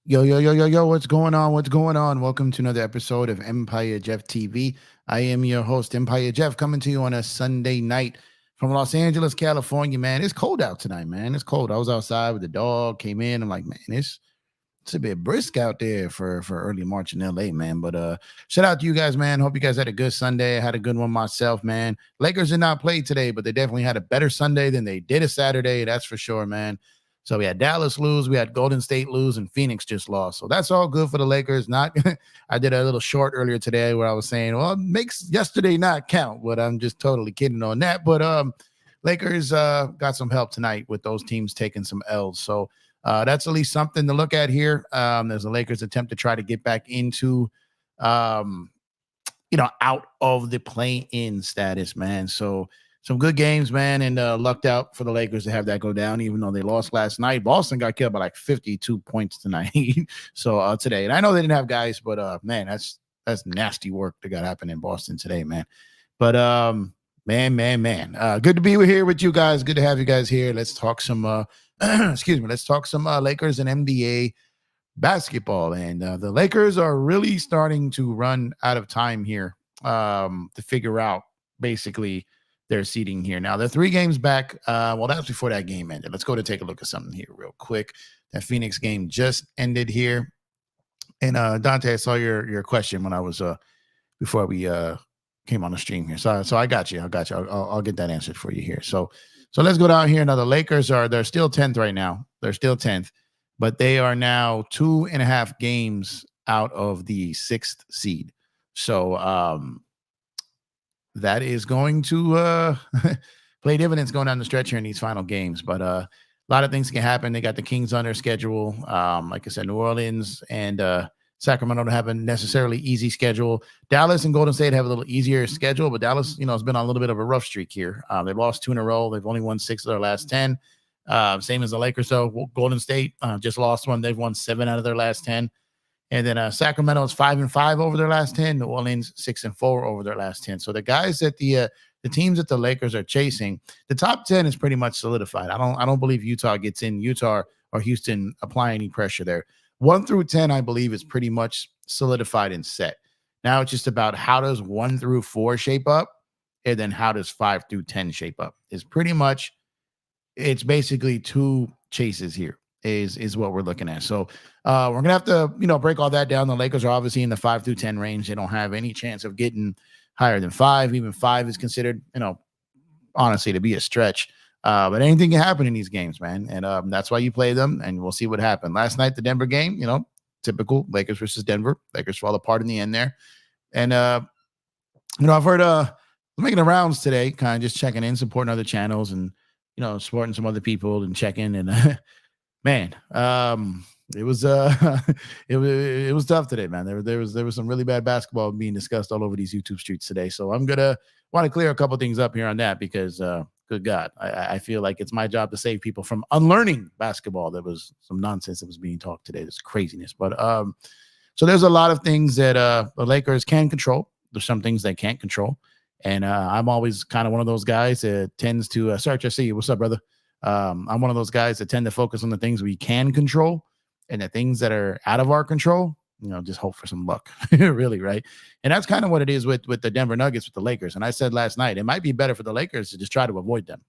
Yo, yo, yo, yo, yo, what's going on? What's going on? Welcome to another episode of Empire Jeff TV. I am your host, Empire Jeff, coming to you on a Sunday night from Los Angeles, California, man. It's cold out tonight, man. It's cold. I was outside with the dog, came in. I'm like, man, it's a bit brisk out there for early March in LA, man. But shout out to you guys, man. Hope you guys had a good Sunday. I had a good one myself, man. Lakers did not play today, but they definitely had a better Sunday than they did a Saturday. That's for sure, man. So we had Dallas lose, we had Golden State lose, and Phoenix just lost. So that's all good for the Lakers. Not, I did a little short earlier today where I was saying, well, it makes yesterday not count, but I'm just totally kidding on that. But Lakers got some help tonight with those teams taking some L's. So that's at least something to look at here. There's the Lakers attempt to try to get back into, out of the play-in status, man. So some good games, man, and lucked out for the Lakers to have that go down, even though they lost last night. Boston got killed by like 52 points tonight. So today, and I know they didn't have guys, but man, that's nasty work that got happened in Boston today, man. But man, good to be here with you guys. Good to have you guys here. Let's talk some excuse me. Let's talk some Lakers and NBA basketball. And the Lakers are really starting to run out of time here to figure out basically their seeding here. Now they're 3 games back. Well, that was before that game ended. Let's go to take a look at something here real quick. That Phoenix game just ended here. And Dante, I saw your question when I was before we came on the stream here. So I got you. I'll get that answered for you here. So let's go down here. Now the Lakers they're still 10th right now. They're still 10th, but they are now 2.5 games out of the 6th seed. So that is going to play dividends going down the stretch here in these final games. But a lot of things can happen. They got the Kings on their schedule. Like I said, New Orleans and Sacramento don't have a necessarily easy schedule. Dallas and Golden State have a little easier schedule, but Dallas, has been on a little bit of a rough streak here. They've lost 2 in a row. They've only won 6 of their last 10. Same as the Lakers, though. Golden State just lost 1. They've won 7 out of their last 10. And then Sacramento is 5-5 over their last 10. New Orleans 6-4 over their last 10. So the guys that the teams that the Lakers are chasing, the top 10 is pretty much solidified. I don't believe Utah gets in. Utah or Houston apply any pressure there. 1 through 10, I believe, is pretty much solidified and set. Now it's just about how does 1 through 4 shape up, and then how does 5 through 10 shape up. It's basically 2 chases here. Is what we're looking at. So we're gonna have to break all that down. The Lakers are obviously in the 5 through 10 range. They don't have any chance of getting higher than 5. Even 5 is considered, honestly, to be a stretch. But anything can happen in these games, man, and that's why you play them. And we'll see what happened last night. The Denver game, typical Lakers versus Denver. Lakers fall apart in the end there. And I've heard making the rounds today, kind of just checking in, supporting other channels, and supporting some other people and checking and. Man, it was it was tough today, man. There was some really bad basketball being discussed all over these YouTube streets today. So I'm gonna want to clear a couple things up here on that because good God, I feel like it's my job to save people from unlearning basketball. There was some nonsense that was being talked today. This craziness, but so there's a lot of things that the Lakers can control. There's some things they can't control, and I'm always kind of one of those guys that tends to Search. I see you. What's up, brother? I'm one of those guys that tend to focus on the things we can control, and the things that are out of our control, just hope for some luck, really, right? And that's kind of what it is with the Denver Nuggets, with the Lakers. And I said last night, it might be better for the Lakers to just try to avoid them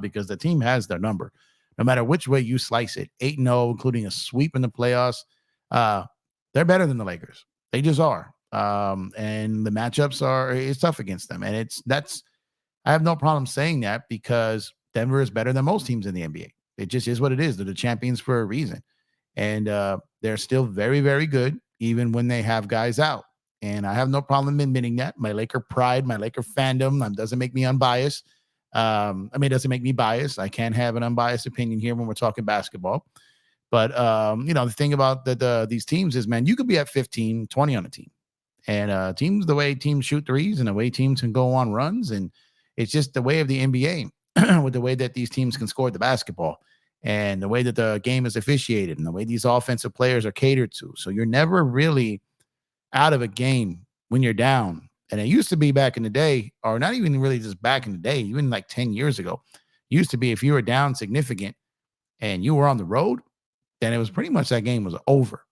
because the team has their number. No matter which way you slice it, 8-0, including a sweep in the playoffs, they're better than the Lakers. They just are. And the matchups it's tough against them. And I have no problem saying that because Denver is better than most teams in the NBA. It just is what it is. They're the champions for a reason. And they're still very, very good, even when they have guys out. And I have no problem admitting that. My Laker pride, my Laker fandom doesn't make me unbiased. It doesn't make me biased. I can't have an unbiased opinion here when we're talking basketball. But, the thing about these teams is, man, you could be at 15, 20 on a team. And the way teams shoot threes and the way teams can go on runs. And it's just the way of the NBA. With the way that these teams can score the basketball and the way that the game is officiated and the way these offensive players are catered to. So you're never really out of a game when you're down. And it used to be back in the day, or not even really just back in the day, even like 10 years ago, it used to be if you were down significant and you were on the road, then it was pretty much that game was over.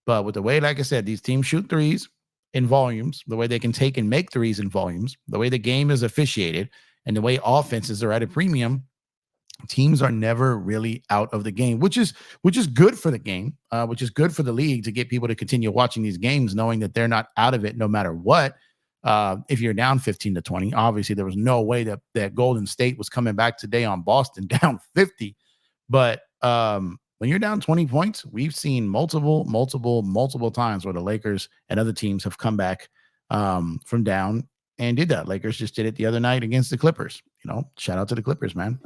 But with the way, like I said, these teams shoot threes in volumes, the way they can take and make threes in volumes, the way the game is officiated, and the way offenses are at a premium, teams are never really out of the game, which is good for the game, which is good for the league to get people to continue watching these games, knowing that they're not out of it no matter what. If you're down 15-20, obviously there was no way that Golden State was coming back today on Boston down 50. But when you're down 20 points, we've seen multiple times where the Lakers and other teams have come back from down and did that. Lakers just did it the other night against the Clippers. Shout out to the Clippers, man.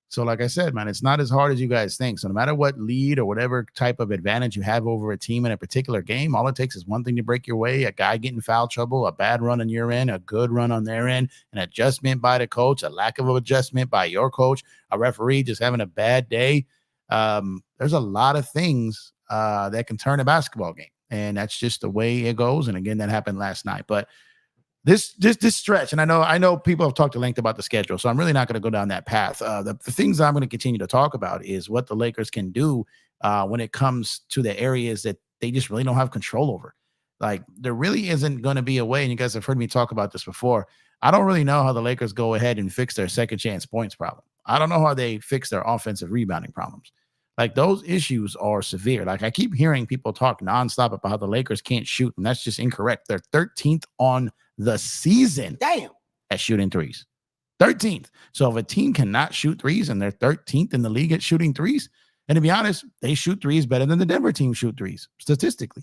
So like I said, man, it's not as hard as you guys think. So no matter what lead or whatever type of advantage you have over a team in a particular game, all it takes is one thing to break your way: a guy getting foul trouble, a bad run on your end, a good run on their end, an adjustment by the coach, a lack of adjustment by your coach, a referee just having a bad day. There's a lot of things that can turn a basketball game, and that's just the way it goes. And again, that happened last night. But this stretch, and I know people have talked at length about the schedule, so I'm really not going to go down that path. The things I'm going to continue to talk about is what the Lakers can do when it comes to the areas that they just really don't have control over. Like, there really isn't going to be a way, and you guys have heard me talk about this before. I don't really know how the Lakers go ahead and fix their second chance points problem. I don't know how they fix their offensive rebounding problems. Like, those issues are severe. Like, I keep hearing people talk nonstop about how the Lakers can't shoot, and that's just incorrect. They're 13th on the season at shooting threes. 13th. So if a team cannot shoot threes and they're 13th in the league at shooting threes, and to be honest, they shoot threes better than the Denver team shoot threes statistically.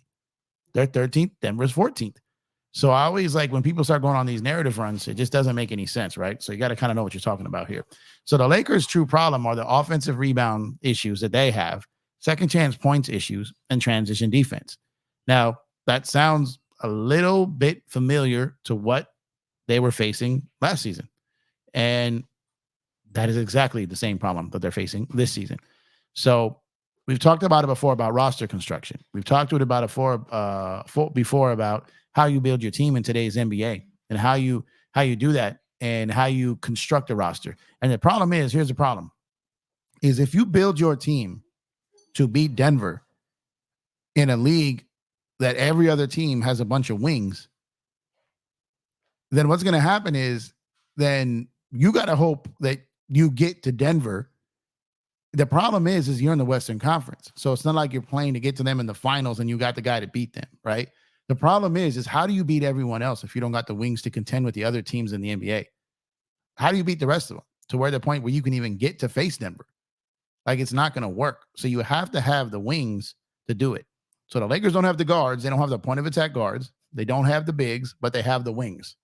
They're 13th, Denver's 14th. So I always, like, when people start going on these narrative runs, it just doesn't make any sense, right? So you got to kind of know what you're talking about here. So the Lakers' true problem are the offensive rebound issues that they have, second chance points issues, and transition defense. Now, that sounds a little bit familiar to what they were facing last season. And that is exactly the same problem that they're facing this season. So we've talked about it before about roster construction. We've talked about it before about how you build your team in today's NBA and how you do that and how you construct a roster. And the problem is, here's the problem, is if you build your team to beat Denver in a league that every other team has a bunch of wings, then what's going to happen is then you got to hope that you get to Denver. The problem is you're in the Western Conference. So it's not like you're playing to get to them in the finals and you got the guy to beat them, right? The problem is how do you beat everyone else if you don't got the wings to contend with the other teams in the NBA? How do you beat the rest of them to where the point where you can even get to face Denver? Like, it's not going to work. So you have to have the wings to do it. So the Lakers don't have the guards. They don't have the point of attack guards. They don't have the bigs, but they have the wings,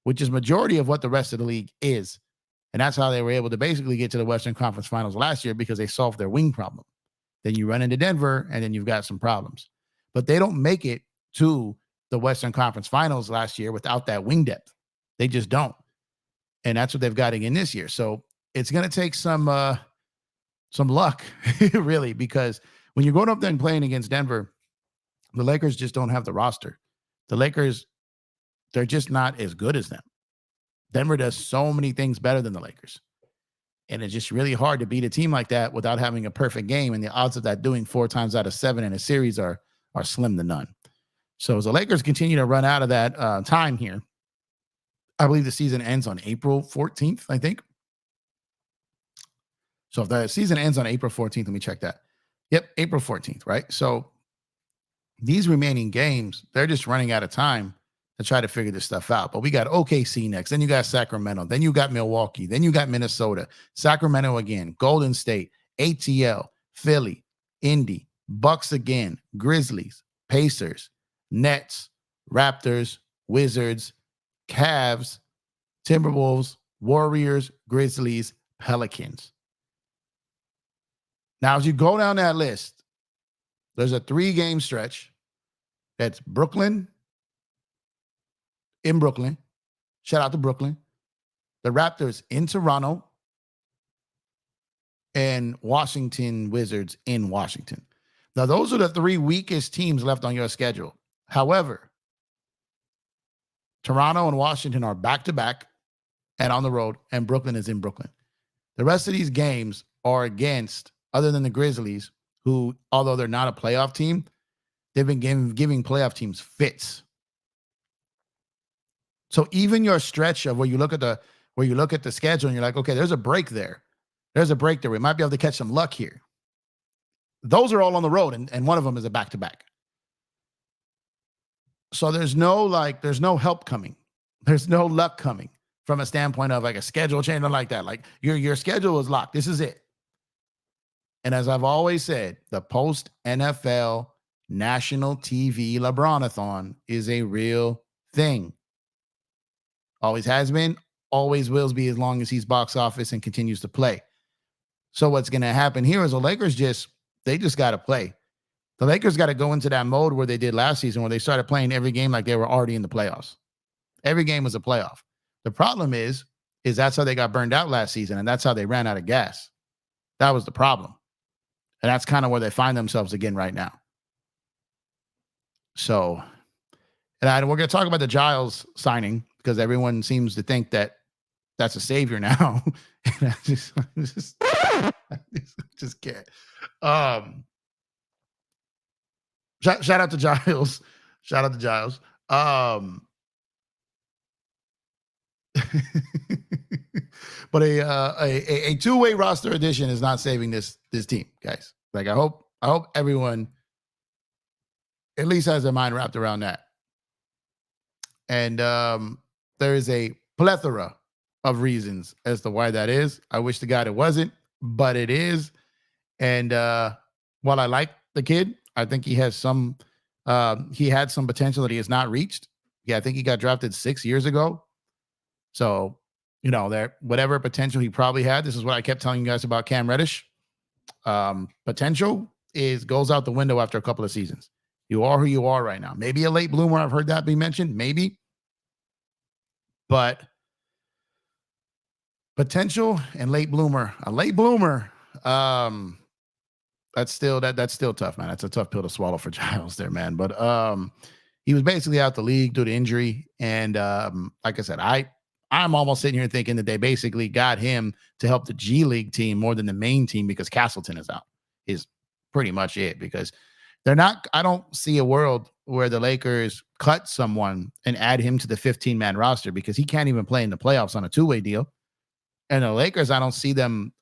which is majority of what the rest of the league is. And that's how they were able to basically get to the Western Conference Finals last year, because they solved their wing problem. Then you run into Denver, and then you've got some problems. But they don't make it to the Western Conference Finals last year without that wing depth. They just don't. And that's what they've got again this year. So it's going to take some luck, really, because when you're going up there and playing against Denver, the Lakers just don't have the roster. The Lakers, they're just not as good as them. Denver does so many things better than the Lakers. And it's just really hard to beat a team like that without having a perfect game. And the odds of that doing 4 times out of 7 in a series are slim to none. So as the Lakers continue to run out of that time here, I believe the season ends on April 14th, I think. So if the season ends on April 14th, let me check that. Yep, April 14th, right? So these remaining games, they're just running out of time to try to figure this stuff out. But we got OKC next. Then you got Sacramento. Then you got Milwaukee. Then you got Minnesota. Sacramento again. Golden State. ATL. Philly. Indy. Bucks again. Grizzlies. Pacers. Nets. Raptors. Wizards. Cavs. Timberwolves. Warriors. Grizzlies. Pelicans. Now, as you go down that list, there's a 3-game stretch. That's Brooklyn, in Brooklyn. Shout out to Brooklyn. The Raptors in Toronto. And Washington Wizards in Washington. Now, those are the 3 weakest teams left on your schedule. However, Toronto and Washington are back-to-back and on the road, and Brooklyn is in Brooklyn. The rest of these games are against, other than the Grizzlies, who, although they're not a playoff team, they've been giving playoff teams fits. So even your stretch of where you look at the schedule and you're like, okay, there's a break there. There's a break there. We might be able to catch some luck here. Those are all on the road, and one of them is a back-to-back. So there's no help coming. There's no luck coming from a standpoint of like a schedule change or like that. Like your schedule is locked. This is it. And as I've always said, the post-NFL national TV LeBronathon is a real thing. Always has been, always will be as long as he's box office and continues to play. So what's going to happen here is the Lakers just got to play. The Lakers got to go into that mode where they did last season, where they started playing every game like they were already in the playoffs. Every game was a playoff. The problem is that's how they got burned out last season, and that's how they ran out of gas. That was the problem. And that's kind of where they find themselves again right now. So, and we're going to talk about the Giles signing because everyone seems to think that that's a savior now. And I just can't. Shout out to Giles. Shout out to Giles. But a two-way roster addition is not saving this team, guys. Like I hope everyone at least has their mind wrapped around that. And there is a plethora of reasons as to why that is. I wish to God it wasn't, but it is. And while I like the kid, I think he has he had some potential that he has not reached. Yeah, I think he got drafted 6 years ago. So, there whatever potential he probably had. This is what I kept telling you guys about Cam Reddish. Potential goes out the window after a couple of seasons. You are who you are right now. Maybe a late bloomer. I've heard that be mentioned. Maybe. But potential and late bloomer. A late bloomer. That's still tough, man. That's a tough pill to swallow for Giles there, man. But he was basically out the league due to injury. And like I said, I'm almost sitting here thinking that they basically got him to help the G League team more than the main team because Castleton is out. Is pretty much it, because I don't see a world where the Lakers cut someone and add him to the 15-man roster because he can't even play in the playoffs on a two-way deal. And the Lakers, I don't see them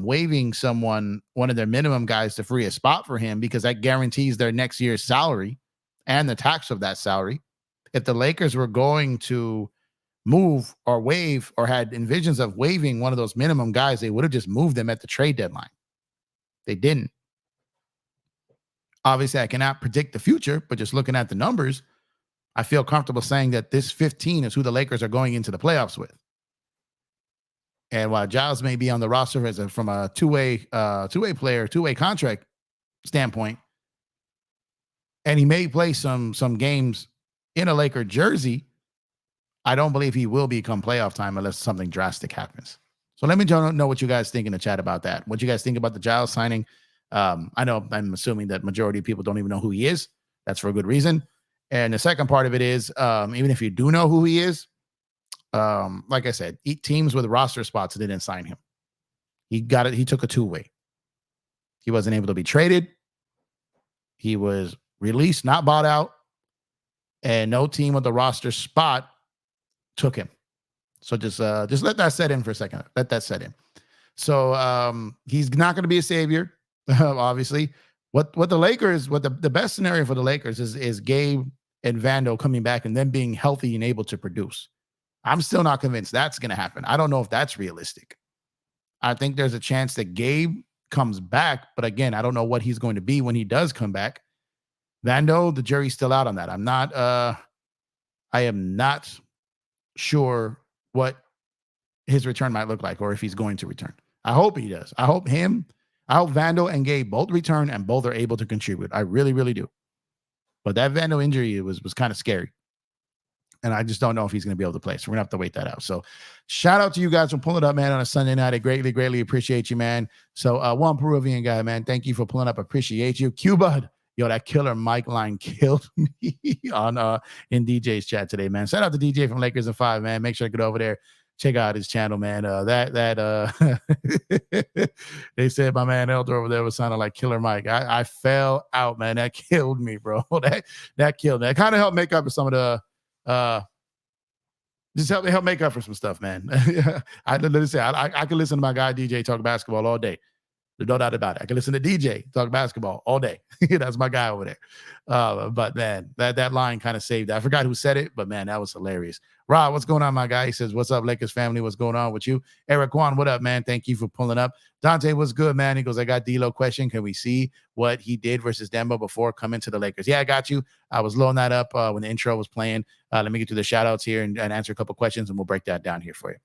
waiving one of their minimum guys to free a spot for him because that guarantees their next year's salary and the tax of that salary. If the Lakers were going to move or waive or had envisions of waiving one of those minimum guys, they would have just moved them at the trade deadline. They didn't. Obviously, I cannot predict the future, but just looking at the numbers, I feel comfortable saying that this 15 is who the Lakers are going into the playoffs with. And while Giles may be on the roster from a two-way player, two-way contract standpoint, and he may play some games in a Laker jersey, I don't believe he will become playoff time unless something drastic happens. So let me know what you guys think in the chat about that. What you guys think about the Giles signing? I know I'm assuming that majority of people don't even know who he is. That's for a good reason. And the second part of it is, even if you do know who he is, like I said, teams with roster spots didn't sign him. He got it. He took a two-way. He wasn't able to be traded. He was released, not bought out, and no team with the roster spot took him. So just let that set in for a second. Let that set in. So he's not going to be a savior, obviously. What the Lakers, the best scenario for the Lakers is Gabe and Vando coming back and then being healthy and able to produce. I'm still not convinced that's going to happen. I don't know if that's realistic. I think there's a chance that Gabe comes back, but again, I don't know what he's going to be when he does come back. Vando, the jury's still out on that. I am not sure what his return might look like or if he's going to return. I hope he does. I hope Vando and Gabe both return and both are able to contribute. I really, really do. But that Vando injury was kind of scary. And I just don't know if he's going to be able to play. So we're going to have to wait that out. So shout out to you guys for pulling it up, man, on a Sunday night. I greatly, greatly appreciate you, man. So one Peruvian guy, man, thank you for pulling up. Appreciate you. Q-Bud Yo, that killer Mike line killed me on in DJ's chat today, man. Shout out to DJ from Lakers and 5, man. Make sure to get over there. Check out his channel, man. They said my man Elder over there was sounding like Killer Mike. I fell out, man. That killed me, bro. That killed me. That kind of helped make up for some of the just help make up for some stuff, man. I literally say I can listen to my guy DJ talk basketball all day. There's no doubt about it. I can listen to DJ talk basketball all day. That's my guy over there. But man, that line kind of saved that. I forgot who said it, but man, that was hilarious. Rob, what's going on, my guy? He says, "What's up, Lakers family? What's going on with you?" Eric Kwan, what up, man? Thank you for pulling up. Dante, what's good, man? He goes, "I got D'Lo question. Can we see what he did versus Demba before coming to the Lakers?" Yeah, I got you. I was loading that up when the intro was playing. Let me get to the shout outs here and answer a couple questions, and we'll break that down here for you.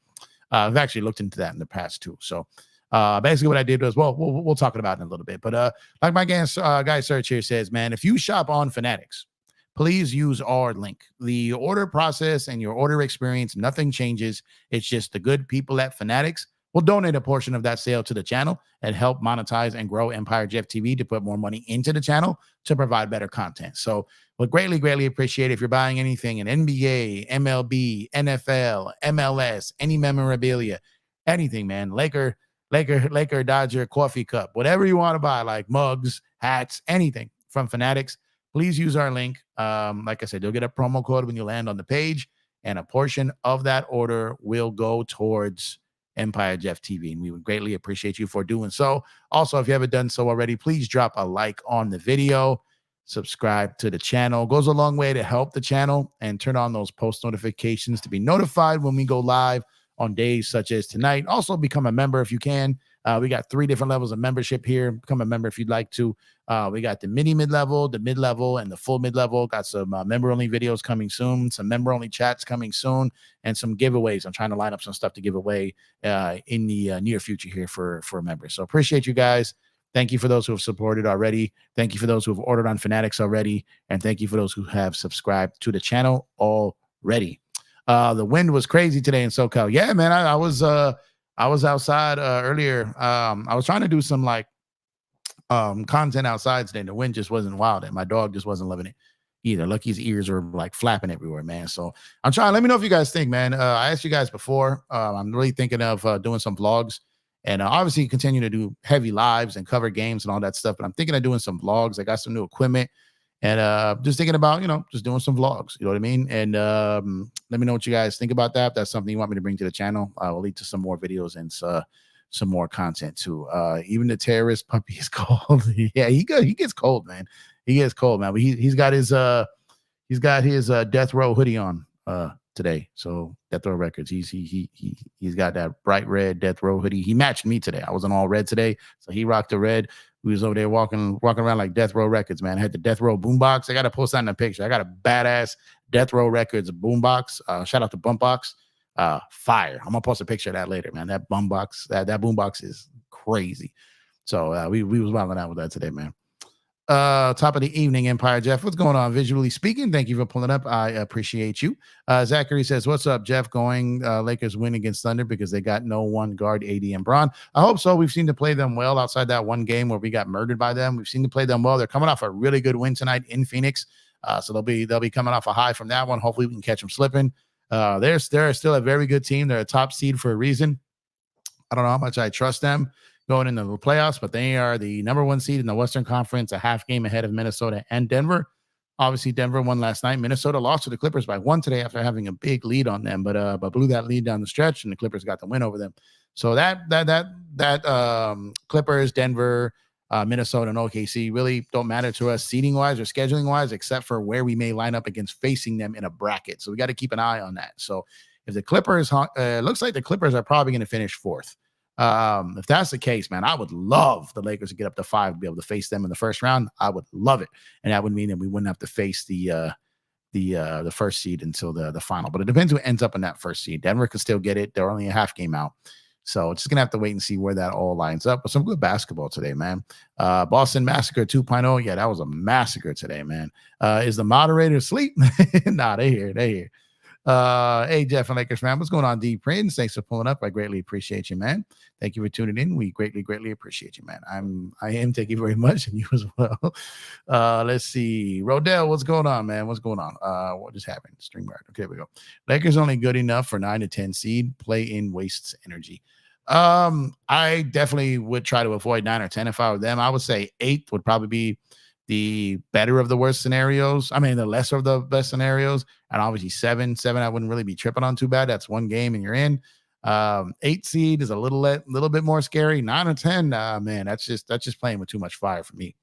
I've actually looked into that in the past too. So basically what I did was, we'll talk about it in a little bit. But like my guy search here says, man, if you shop on Fanatics, please use our link. The order process and your order experience, nothing changes. It's just the good people at Fanatics will donate a portion of that sale to the channel and help monetize and grow Empire Jeff TV to put more money into the channel to provide better content. So we'll greatly appreciate it if you're buying anything in NBA, MLB, NFL, MLS, any memorabilia, anything, man. Laker, Dodger, coffee cup, whatever you want to buy, like mugs, hats, anything from Fanatics. Please use our link. Like I said, you'll get a promo code when you land on the page, and a portion of that order will go towards Empire Jeff TV, and we would greatly appreciate you for doing so. Also, if you haven't done so already, please drop a like on the video, subscribe to the channel. It goes a long way to help the channel, and turn on those post notifications to be notified when we go live on days such as tonight. Also, become a member if you can. We got 3 different levels of membership here. Become a member if you'd like to. We got the mid-level, the mid-level, and the full mid-level. Got some member-only videos coming soon, some member-only chats coming soon, and some giveaways. I'm trying to line up some stuff to give away in the near future here for members. So appreciate you guys. Thank you for those who have supported already. Thank you for those who have ordered on Fanatics already. And thank you for those who have subscribed to the channel already. The wind was crazy today in SoCal. Yeah, man, I was outside earlier. I was trying to do some content outside today. The wind just wasn't wild, and my dog just wasn't loving it either. Lucky's ears are like flapping everywhere, man. So I'm trying. Let me know if you guys think, man. I asked you guys before. I'm really thinking of doing some vlogs, and obviously continue to do heavy lives and cover games and all that stuff. But I'm thinking of doing some vlogs. I got some new equipment. And just thinking about, just doing some vlogs, you know what I mean? And let me know what you guys think about that. If that's something you want me to bring to the channel, will lead to some more videos and some more content too. Even the terrorist puppy is cold. Yeah, he gets cold, man. He gets cold, man. But he's got his death row hoodie on today. So Death Row Records. He's got that bright red death row hoodie. He matched me today. I wasn't all red today, so he rocked the red. We was over there walking around like Death Row Records, man. I had the Death Row boombox. I got to post that in a picture. I got a badass Death Row Records boombox. Shout out to Bumpbox. Fire. I'm gonna post a picture of that later, man. That boombox, that boombox is crazy. So we was wilding out with that today, man. Top of the evening, Empire Jeff. What's going on? Visually speaking, thank you for pulling up. I appreciate you. Zachary says, "What's up, Jeff? Going Lakers win against Thunder because they got no one guard, AD and Bron. I hope so. We've seen to play them well outside that one game where we got murdered by them. We've seen to play them well. They're coming off a really good win tonight in Phoenix, so they'll be coming off a high from that one. Hopefully, we can catch them slipping. They're still a very good team. They're a top seed for a reason. I don't know how much I trust them going into the playoffs, but they are the number 1 seed in the Western Conference, a half game ahead of Minnesota and Denver. Obviously, Denver won last night. Minnesota lost to the Clippers by 1 today after having a big lead on them, but blew that lead down the stretch, and the Clippers got the win over them. So that Clippers, Denver, Minnesota, and OKC really don't matter to us seeding wise or scheduling wise, except for where we may line up against facing them in a bracket. So we got to keep an eye on that. So if the Clippers, looks like the Clippers are probably going to finish 4th. If that's the case, man, I would love the Lakers to get up to 5 and be able to face them in the first round. I would love it, and that would mean that we wouldn't have to face the first seed until the final. But it depends who ends up in that first seed. Denver could still get it. They're only a half game out, so just gonna have to wait and see where that all lines up. But some good basketball today, man. Boston Massacre 2.0. Yeah, that was a massacre today, man. Is the moderator asleep? Nah, they here. Hey, Jeff and Lakers fan, what's going on, D Prince? Thanks for pulling up. I greatly appreciate you, man. Thank you for tuning in. We greatly appreciate you, man. I am. Thank you very much, and you as well. Let's see. Rodell, what's going on, man? What's going on? What just happened? StreamYard. Okay, here we go. Lakers only good enough for 9 to 10 seed. Play in wastes energy. I definitely would try to avoid 9 or 10 if I were them. I would say 8 would probably be the better of the worst scenarios. I mean, the lesser of the best scenarios. And obviously 7 I wouldn't really be tripping on too bad. That's one game and you're in. 8 seed is a little bit more scary. 9 or 10, man, that's just playing with too much fire for me.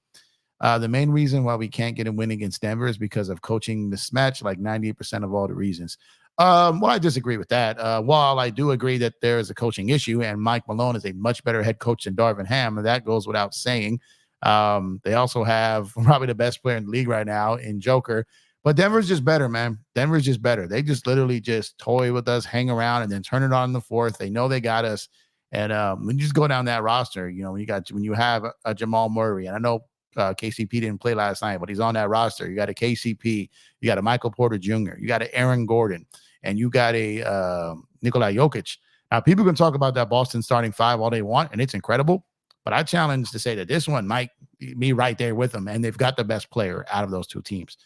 The main reason why we can't get a win against Denver is because of coaching mismatch, like 98% of all the reasons. Well, I disagree with that. While I do agree that there is a coaching issue and Mike Malone is a much better head coach than Darvin Ham, and that goes without saying. They also have probably the best player in the league right now in Joker. But Denver's just better, man. Denver's just better. They just literally just toy with us, hang around, and then turn it on in the fourth. They know they got us. And when you just go down that roster, when you have a Jamal Murray, and I know KCP didn't play last night, but he's on that roster. You got a KCP, you got a Michael Porter Jr., you got an Aaron Gordon, and you got a Nikola Jokic. Now, people can talk about that Boston starting five all they want, and it's incredible. But I challenge to say that this one might be right there with them, and they've got the best player out of those two teams.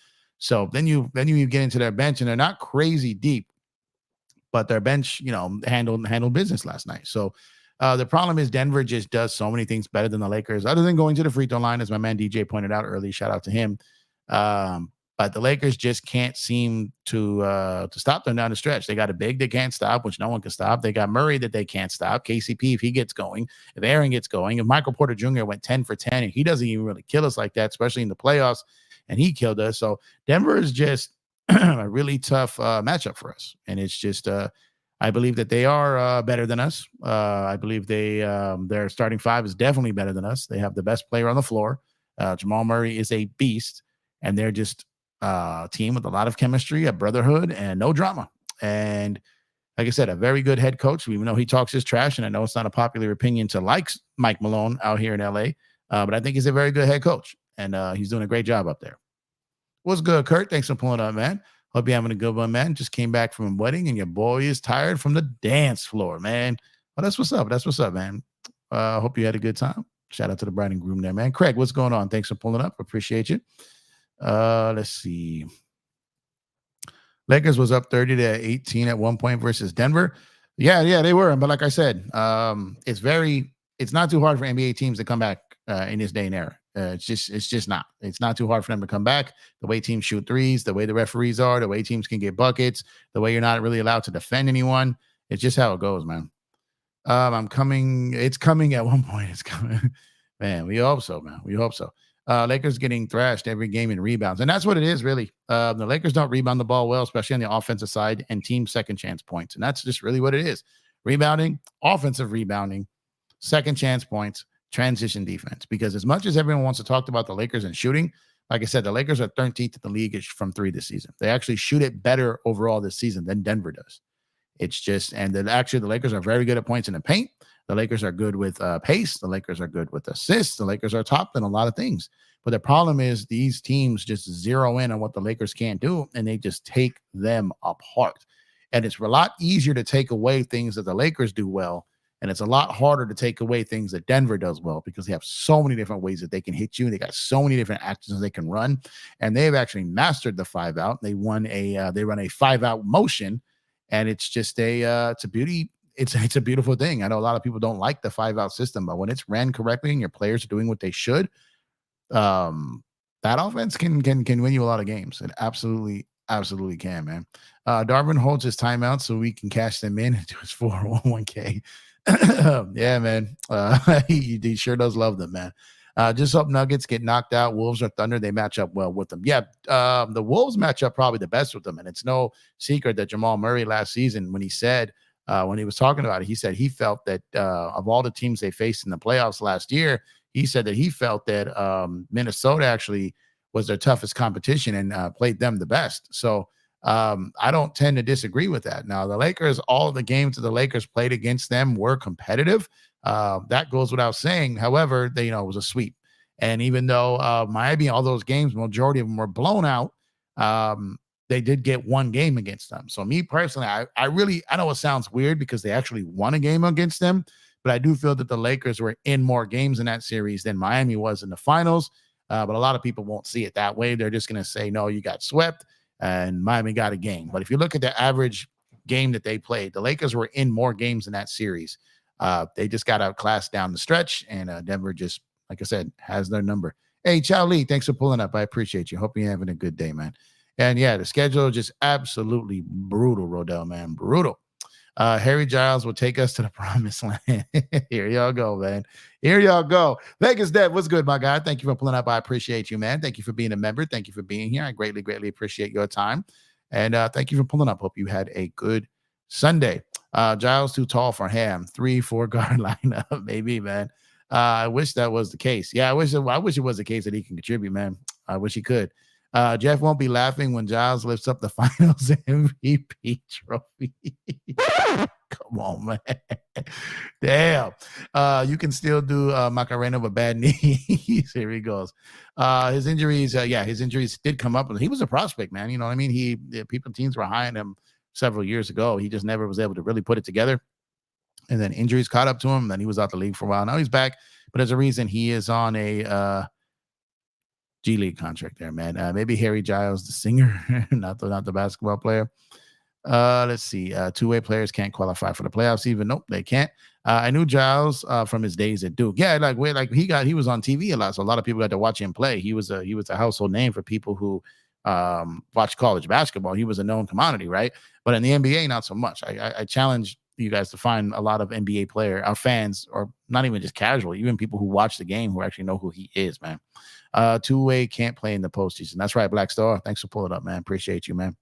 So then you get into their bench, and they're not crazy deep, but their bench, handled business last night. So the problem is Denver just does so many things better than the Lakers, other than going to the free throw line, as my man DJ pointed out early. Shout out to him. But the Lakers just can't seem to stop them down the stretch. They got a big they can't stop, which no one can stop. They got Murray that they can't stop. KCP, if he gets going, if Aaron gets going, if Michael Porter Jr. went 10 for 10, and he doesn't even really kill us like that, especially in the playoffs, and he killed us. So Denver is just a really tough matchup for us. And it's just I believe that they are better than us. I believe their starting five is definitely better than us. They have the best player on the floor. Jamal Murray is a beast, and they're just team with a lot of chemistry, a brotherhood, and no drama. And like I said, a very good head coach. Even though he talks his trash, and I know it's not a popular opinion to like Mike Malone out here in LA, but I think he's a very good head coach, and he's doing a great job up there. What's good, Kurt? Thanks for pulling up, man. Hope you're having a good one, man. Just came back from a wedding, and your boy is tired from the dance floor, man. Well, that's what's up. That's what's up, man. Hope you had a good time. Shout out to the bride and groom there, man. Craig, what's going on? Thanks for pulling up. Appreciate you. Let's see. Lakers was up 30 to 18 at one point versus Denver. Yeah, they were. But like I said, it's not too hard for NBA teams to come back in this day and era. It's just not. It's not too hard for them to come back. The way teams shoot threes, the way the referees are, the way teams can get buckets, the way you're not really allowed to defend anyone. It's just how it goes, man. It's coming at one point. It's coming. Man, we hope so, man. We hope so. Lakers getting thrashed every game in rebounds. And that's what it is, really. The Lakers don't rebound the ball well, especially on the offensive side, and team second chance points. And that's just really what it is. Rebounding, offensive rebounding, second chance points, transition defense. Because as much as everyone wants to talk about the Lakers and shooting, like I said, the Lakers are 13th in the league from three this season. They actually shoot it better overall this season than Denver does. It's just, and then actually the Lakers are very good at points in the paint. The Lakers are good with pace. The Lakers are good with assists. The Lakers are top in a lot of things. But the problem is these teams just zero in on what the Lakers can't do, and they just take them apart. And it's a lot easier to take away things that the Lakers do well, and it's a lot harder to take away things that Denver does well, because they have so many different ways that they can hit you. They got so many different actions they can run, and they've actually mastered the 5-out. They run a 5-out motion, and it's just it's a beauty. It's a beautiful thing. I know a lot of people don't like the 5-out system, but when it's ran correctly and your players are doing what they should, that offense can win you a lot of games. It absolutely can, man. Darvin holds his timeout so we can cash them in into his 401k. Yeah, man. He sure does love them, man. Just hope Nuggets get knocked out. Wolves or Thunder, they match up well with them. Yeah, the Wolves match up probably the best with them, and it's no secret that Jamal Murray last season, when he said, when he was talking about it, he said he felt that of all the teams they faced in the playoffs last year, he said that he felt that Minnesota actually was their toughest competition and played them the best. So I don't tend to disagree with that. Now, the Lakers, all of the games that the Lakers played against them were competitive. That goes without saying. However, it was a sweep. And even though Miami, all those games, majority of them were blown out, they did get one game against them. So me personally, I know it sounds weird because they actually won a game against them, but I do feel that the Lakers were in more games in that series than Miami was in the finals. But a lot of people won't see it that way. They're just going to say, no, you got swept and Miami got a game. But if you look at the average game that they played, the Lakers were in more games in that series. They just got outclassed down the stretch, and Denver just, like I said, has their number. Hey, Chow Lee, thanks for pulling up. I appreciate you. Hope you're having a good day, man. And yeah, the schedule just absolutely brutal, Rodell, man. Brutal. Harry Giles will take us to the promised land. Here y'all go, man. Here y'all go. Vegas Dev, what's good, my guy? Thank you for pulling up. I appreciate you, man. Thank you for being a member. Thank you for being here. I greatly, greatly appreciate your time. And thank you for pulling up. Hope you had a good Sunday. Giles too tall for Ham. 3-4 guard lineup, maybe, man. I wish that was the case. Yeah, I wish it was the case that he can contribute, man. I wish he could. Jeff won't be laughing when Giles lifts up the finals MVP trophy. Come on, man. Damn. You can still do Macarena with bad knees. Here he goes. His injuries, his injuries did come up. He was a prospect, man. You know what I mean? Teams were high on him several years ago. He just never was able to really put it together. And then injuries caught up to him. Then he was out the league for a while. Now he's back, but there's a reason he is on a G League contract there, man. Maybe Harry Giles, the singer, not the basketball player. Let's see. Two-way players can't qualify for the playoffs even. Nope, they can't. I knew Giles from his days at Duke. Yeah, he was on TV a lot, so a lot of people got to watch him play. He was a household name for people who watch college basketball. He was a known commodity, right? But in the NBA, not so much. I challenge you guys to find a lot of NBA our fans, or not even just casual, even people who watch the game who actually know who he is, man. Two-way can't play in the postseason. That's right, Black Star. Thanks for pulling up, man. Appreciate you, man.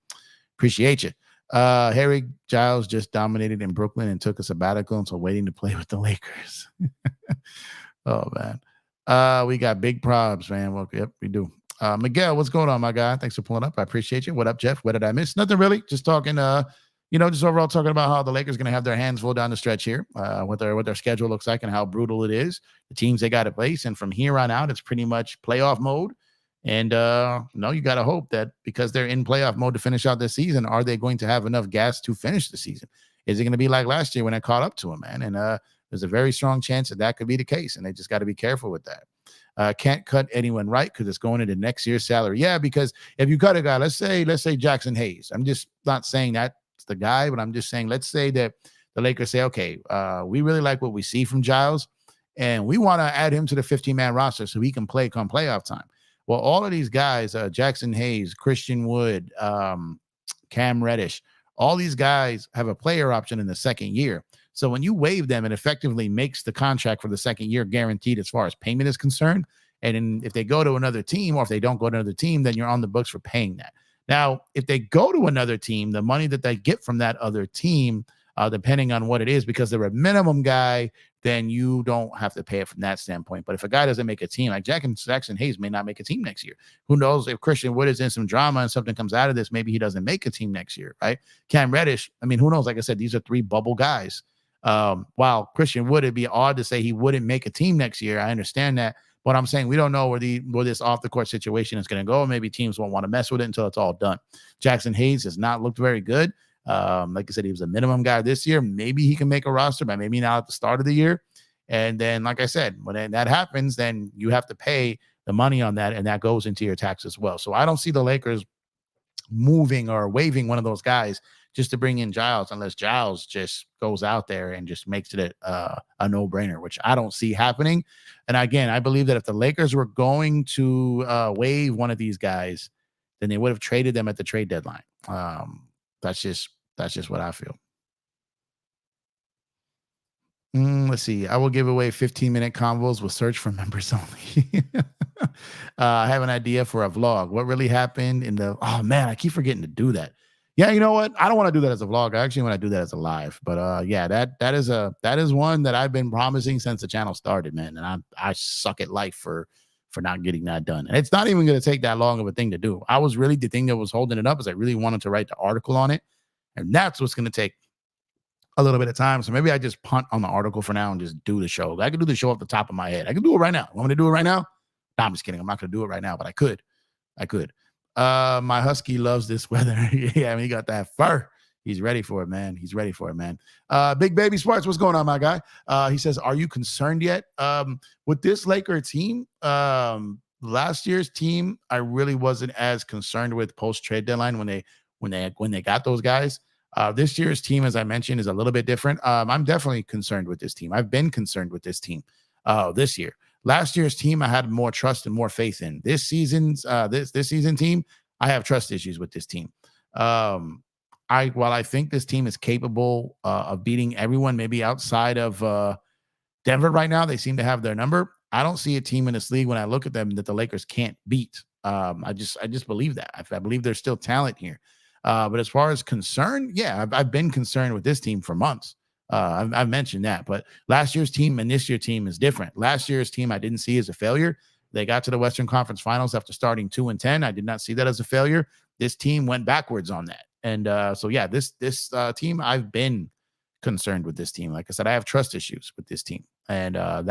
Appreciate you. Harry Giles just dominated in Brooklyn and took a sabbatical until waiting to play with the Lakers. Oh, man. We got big probs, man. Well, yep, we do. Miguel, what's going on, my guy? Thanks for pulling up. I appreciate you. What up, Jeff? What did I miss? Nothing really. Just talking, just overall talking about how the Lakers are going to have their hands full down the stretch here, what their schedule looks like and how brutal it is, the teams they got to place. And from here on out, it's pretty much playoff mode. And, you got to hope that because they're in playoff mode to finish out this season, are they going to have enough gas to finish the season? Is it going to be like last year when it caught up to them, man? And there's a very strong chance that could be the case. And they just got to be careful with that. Can't cut anyone right because it's going into next year's salary. Yeah, because if you cut a guy, let's say Jackson Hayes. I'm just not saying that's the guy, but I'm just saying, let's say that the Lakers say, okay, we really like what we see from Giles, and we want to add him to the 15-man roster so he can play come playoff time. Well, all of these guys, Jackson Hayes, Christian Wood, Cam Reddish, all these guys have a player option in the second year. So when you waive them, it effectively makes the contract for the second year guaranteed as far as payment is concerned. And if they go to another team, or if they don't go to another team, then you're on the books for paying that. Now, if they go to another team, the money that they get from that other team, depending on what it is, because they're a minimum guy, then you don't have to pay it from that standpoint. But if a guy doesn't make a team, like Jackson Hayes may not make a team next year. Who knows if Christian Wood is in some drama and something comes out of this, maybe he doesn't make a team next year, right? Cam Reddish, I mean, who knows? Like I said, these are three bubble guys. While Christian Wood, it'd be odd to say he wouldn't make a team next year. I understand that. But I'm saying we don't know where this off-the-court situation is going to go. Maybe teams won't want to mess with it until it's all done. Jackson Hayes has not looked very good. Like I said, he was a minimum guy this year. Maybe he can make a roster, but maybe not at the start of the year. And then, like I said, when that happens, then you have to pay the money on that, and that goes into your tax as well. So I don't see the Lakers moving or waiving one of those guys just to bring in Giles, unless Giles just goes out there and just makes it a no-brainer, which I don't see happening. And again, I believe that if the Lakers were going to waive one of these guys, then they would have traded them at the trade deadline. That's just what I feel. Let's see. I will give away 15-minute convos with search for members only. I have an idea for a vlog. What really happened oh man, I keep forgetting to do that. Yeah, you know what? I don't want to do that as a vlog. I actually want to do that as a live. But yeah, that is one that I've been promising since the channel started, man. And I suck at life for not getting that done. And it's not even going to take that long of a thing to do. I was really, the thing that was holding it up is I really wanted to write the article on it. And that's what's going to take a little bit of time. So maybe I just punt on the article for now and just do the show. I could do the show off the top of my head. I can do it right now. Want me to do it right now? No, I'm just kidding. I'm not going to do it right now, but I could. My husky loves this weather. Yeah, I mean, he got that fur. He's ready for it, man. He's ready for it, man. Big Baby Sports, what's going on, my guy? He says, "Are you concerned yet with this Laker team? Last year's team, I really wasn't as concerned with post trade deadline when they got those guys. This year's team, as I mentioned, is a little bit different. I'm definitely concerned with this team. I've been concerned with this team this year. Last year's team, I had more trust and more faith in. This season's this season team, I have trust issues with this team. While I think this team is capable of beating everyone, maybe outside of Denver right now, they seem to have their number. I don't see a team in this league when I look at them that the Lakers can't beat. I just believe that. I believe there's still talent here. But as far as concern, yeah, I've been concerned with this team for months. I've mentioned that, but last year's team and this year's team is different. Last year's team I didn't see as a failure. They got to the Western Conference Finals after starting 2-10. I did not see that as a failure. This team went backwards on that, and so yeah, this team, I've been concerned with this team. Like I said, I have trust issues with this team, and I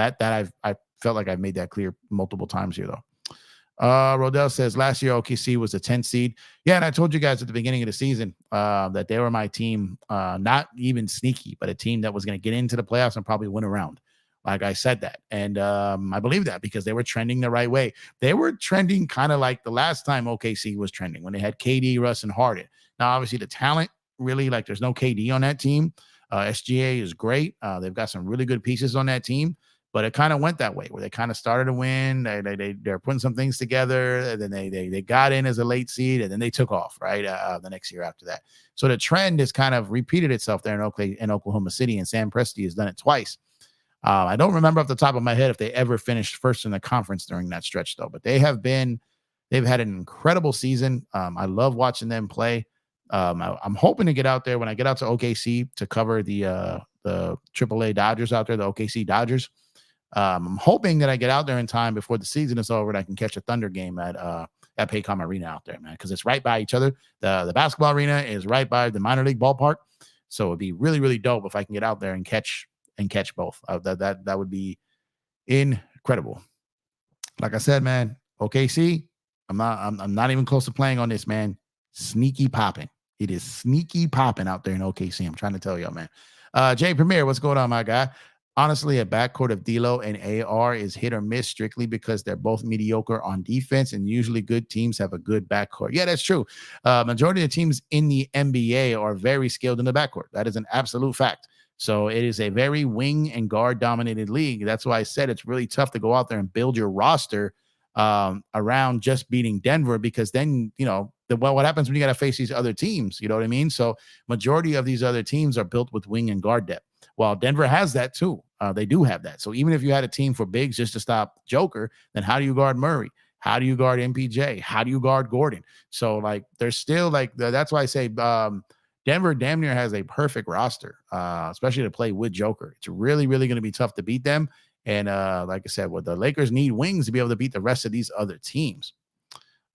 felt like I've made that clear multiple times here though. Rodell says last year OKC was a 10 seed. Yeah, and I told you guys at the beginning of the season that they were my team, not even sneaky, but a team that was going to get into the playoffs and probably win a round. Like I said that, and I believe that because they were trending the right way. They were trending kind of like the last time OKC was trending when they had KD, Russ, and Harden. Now, obviously, the talent really like there's no KD on that team. SGA is great. They've got some really good pieces on that team. But it kind of went that way where they kind of started to win. They're putting some things together. And then they got in as a late seed and then they took off, right? The next year after that. So the trend has kind of repeated itself there in Oklahoma City, and Sam Presti has done it twice. I don't remember off the top of my head if they ever finished first in the conference during that stretch, though. But they've had an incredible season. I love watching them play. I'm hoping to get out there when I get out to OKC to cover the AAA Dodgers out there, the OKC Dodgers. I'm hoping that I get out there in time before the season is over and I can catch a Thunder game at Paycom Arena out there, man, because it's right by each other. The basketball arena is right by the minor league ballpark, so it'd be really, really dope if I can get out there and catch both. That would be incredible. Like I said, man, OKC, I'm not even close to playing on this, man. Sneaky popping. It is sneaky popping out there in OKC. I'm trying to tell y'all, man. Jay Premier, what's going on, my guy? Honestly, a backcourt of D'Lo and AR is hit or miss strictly because they're both mediocre on defense, and usually good teams have a good backcourt. Yeah, that's true. Majority of the teams in the NBA are very skilled in the backcourt. That is an absolute fact. So it is a very wing and guard dominated league. That's why I said it's really tough to go out there and build your roster around just beating Denver, because then, what happens when you got to face these other teams? You know what I mean? So majority of these other teams are built with wing and guard depth. Well, Denver has that too. They do have that. So even if you had a team for bigs just to stop Joker, then how do you guard Murray? How do you guard MPJ? How do you guard Gordon? So there's still that's why I say Denver damn near has a perfect roster, especially to play with Joker. It's really, really going to be tough to beat them. And like I said, the Lakers need wings to be able to beat the rest of these other teams.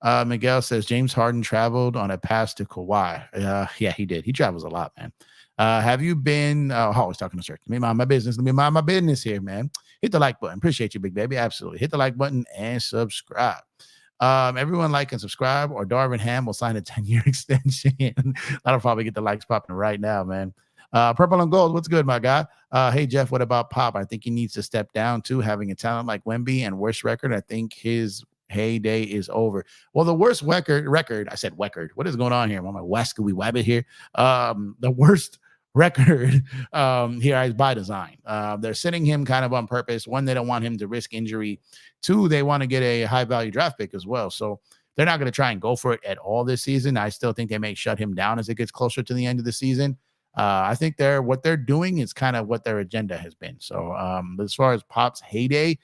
Miguel says James Harden traveled on a pass to Kawhi. Yeah, he did. He travels a lot, man. Have you been? I was talking to church. Let me mind my business. Let me mind my business here, man. Hit the like button. Appreciate you, big baby. Absolutely. Hit the like button and subscribe. Everyone like and subscribe, or Darvin Ham will sign a 10-year extension. That'll probably get the likes popping right now, man. Purple and gold, what's good, my guy? Hey, Jeff, what about Pop? I think he needs to step down too, having a talent like Wemby and worst record. I think his heyday is over. Well, the worst record. I said record. What is going on here? I'm on my Wascooey Wabbit here. The worst record here is by design. They're sitting him kind of on purpose. One, they don't want him to risk injury. Two, they want to get a high value draft pick as well. So they're not going to try and go for it at all this season. I still think they may shut him down as it gets closer to the end of the season. I think what they're doing is kind of what their agenda has been. So as far as Pop's heyday,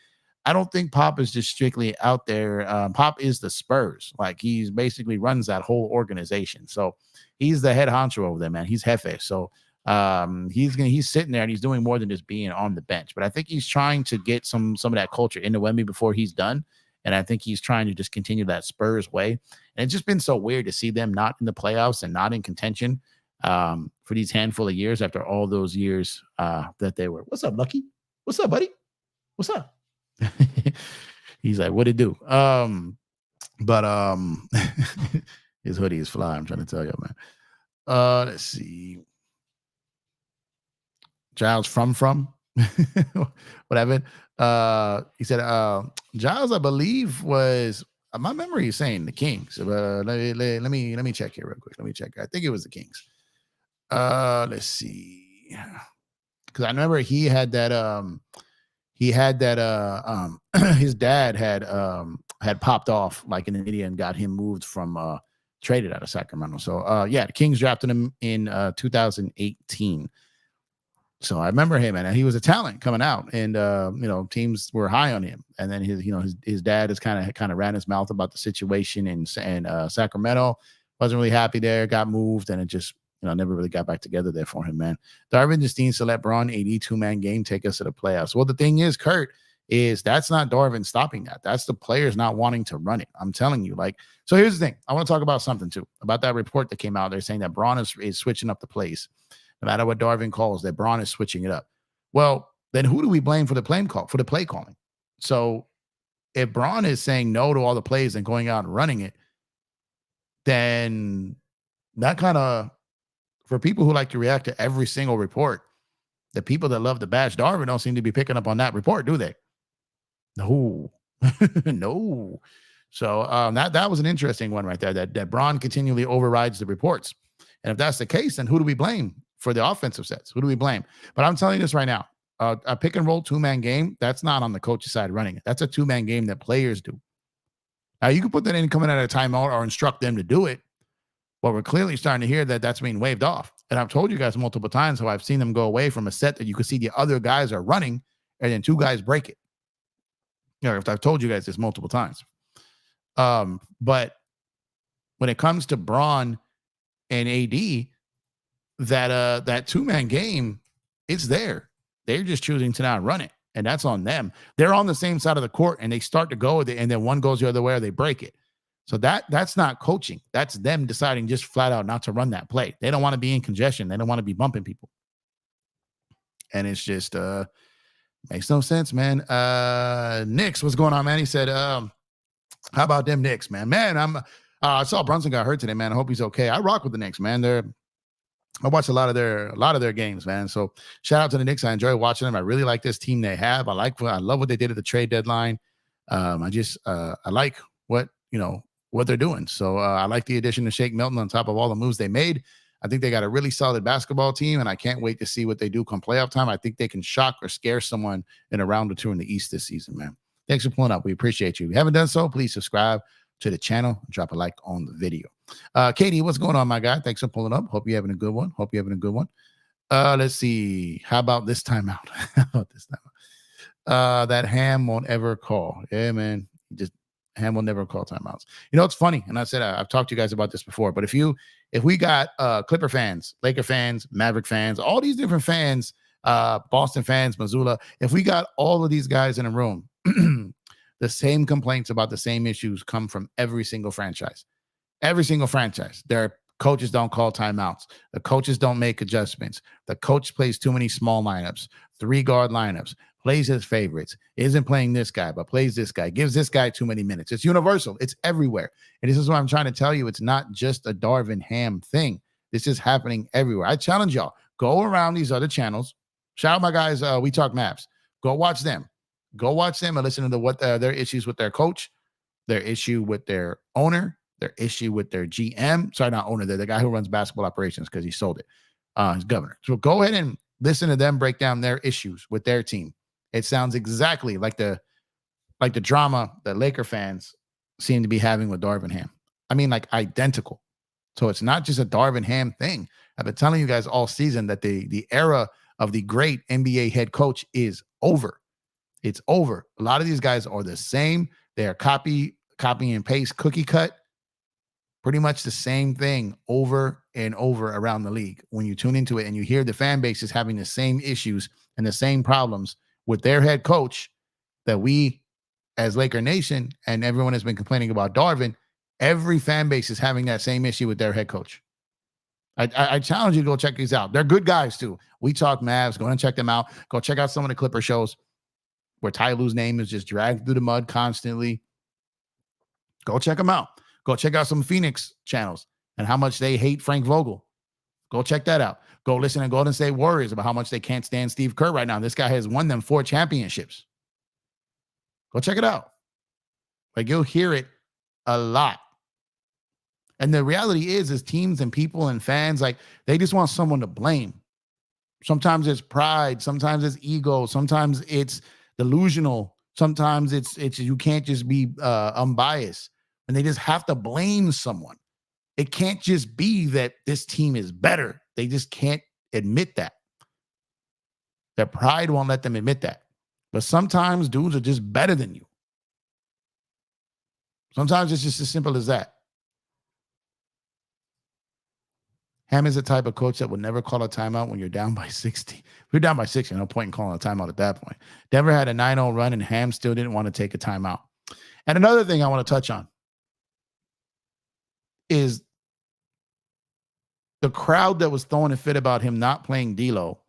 I don't think Pop is just strictly out there. Pop is the Spurs. He's basically runs that whole organization. So he's the head honcho over there, man. He's Jefe. So he's sitting there and he's doing more than just being on the bench. But I think he's trying to get some of that culture into Wemby before he's done. And I think he's trying to just continue that Spurs way. And it's just been so weird to see them not in the playoffs and not in contention for these handful of years after all those years that they were. What's up, Lucky? What's up, buddy? What's up? He's like, what it do? But his hoodie is fly. I'm trying to tell you, man. Let's see. Giles from whatever. He said Giles, I believe, was my memory is saying the Kings. Let me check here real quick. Let me check. I think it was the Kings. Let's see. Because I remember he had that his dad had popped off like in India and got him moved from traded out of Sacramento. So yeah, the Kings drafted him in 2018. So I remember him, and he was a talent coming out, and teams were high on him. And then his dad has kind of ran his mouth about the situation in Sacramento. Wasn't really happy there. Got moved, and it just never really got back together there for him, man. Darvin just needs to let Braun 82-man game take us to the playoffs. Well, the thing is, Kurt, is that's not Darvin stopping that. That's the players not wanting to run it. I'm telling you, so here's the thing. I want to talk about something too, about that report that came out. They're saying that Braun is switching up the plays. No matter what Darvin calls, that Braun is switching it up. Well, then who do we blame for the play calling? So if Braun is saying no to all the plays and going out and running it, then that kind of, for people who like to react to every single report, the people that love to bash Darvin don't seem to be picking up on that report, do they? No, no. So that was an interesting one right there. That Braun continually overrides the reports, and if that's the case, then who do we blame for the offensive sets? Who do we blame? But I'm telling you this right now: a pick and roll 2-man game, that's not on the coach's side running it. That's a 2-man game that players do. Now you can put that in coming out of a timeout or instruct them to do it. But we're clearly starting to hear that that's being waved off. And I've told you guys multiple times how I've seen them go away from a set that you can see the other guys are running, and then 2 guys break it. I've told you guys this multiple times. But when it comes to Braun and AD, that 2-man game, it's there. They're just choosing to not run it, and that's on them. They're on the same side of the court, and they start to go, and then one goes the other way, or they break it. So that's not coaching. That's them deciding just flat out not to run that play. They don't want to be in congestion. They don't want to be bumping people. And it's just makes no sense, man. Knicks, what's going on, man? He said, how about them Knicks, man? Man, I saw Brunson got hurt today, man. I hope he's okay. I rock with the Knicks, man. I watch a lot of their games, man. So shout out to the Knicks. I enjoy watching them. I really like this team they have. I love what they did at the trade deadline. I like what they're doing. So I like the addition of Shake Milton on top of all the moves they made. I think they got a really solid basketball team, and I can't wait to see what they do come playoff time. I think they can shock or scare someone in a round or 2 in the East this season, man. Thanks for pulling up. We appreciate you. If you haven't done so, please subscribe to the channel. Drop a like on the video. Katie, what's going on, my guy? Thanks for pulling up. Hope you're having a good one. Let's see. How about this timeout? That Ham won't ever call. Yeah, man. Ham will never call timeouts. It's funny, and I said I've talked to you guys about this before, but if we got Clipper fans, Laker fans, Maverick fans, all these different fans, Boston fans, Missoula, if we got all of these guys in a room, the same complaints about the same issues come from every single franchise. Every single franchise. Their coaches don't call timeouts. The coaches don't make adjustments. The coach plays too many small lineups, 3-guard lineups, plays his favorites, isn't playing this guy, but plays this guy, gives this guy too many minutes. It's universal. It's everywhere. And this is what I'm trying to tell you. It's not just a Darvin Ham thing. This is happening everywhere. I challenge y'all. Go around these other channels. Shout out my guys, We Talk Mavs. Go watch them. Go watch them and listen to what their issues with their coach, their issue with their owner, their issue with their GM. Sorry, not owner. They're the guy who runs basketball operations because he sold it. He's governor. So go ahead and listen to them break down their issues with their team. It sounds exactly like the drama that Laker fans seem to be having with Darvin Ham. I mean, like identical. So it's not just a Darvin Ham thing. I've been telling you guys all season that the era of the great NBA head coach is over. It's over. A lot of these guys are the same. They are copy and paste, cookie cut. Pretty much the same thing over and over around the league. When you tune into it and you hear the fan base is having the same issues and the same problems with their head coach that we as Laker Nation and everyone has been complaining about Darvin, every fan base is having that same issue with their head coach. I challenge you to go check these out. They're good guys too. We Talk Mavs. Go and check them out. Go check out some of the Clipper shows where Ty Lue's name is just dragged through the mud constantly. Go check them out. Go check out some Phoenix channels and how much they hate Frank Vogel. Go check that out. Go listen to Golden State Warriors about how much they can't stand Steve Kerr right now. This guy has won them 4 championships. Go check it out. Like, you'll hear it a lot. And the reality is teams and people and fans, like, they just want someone to blame. Sometimes it's pride. Sometimes it's ego. Sometimes it's delusional. Sometimes it's you can't just be unbiased. And they just have to blame someone. It can't just be that this team is better. They just can't admit that. Their pride won't let them admit that. But sometimes dudes are just better than you. Sometimes it's just as simple as that. Ham is the type of coach that would never call a timeout when you're down by 60. If you're down by 60, no point in calling a timeout at that point. Denver had a 9-0 run, and Ham still didn't want to take a timeout. And another thing I want to touch on is the crowd that was throwing a fit about him not playing D'Lo,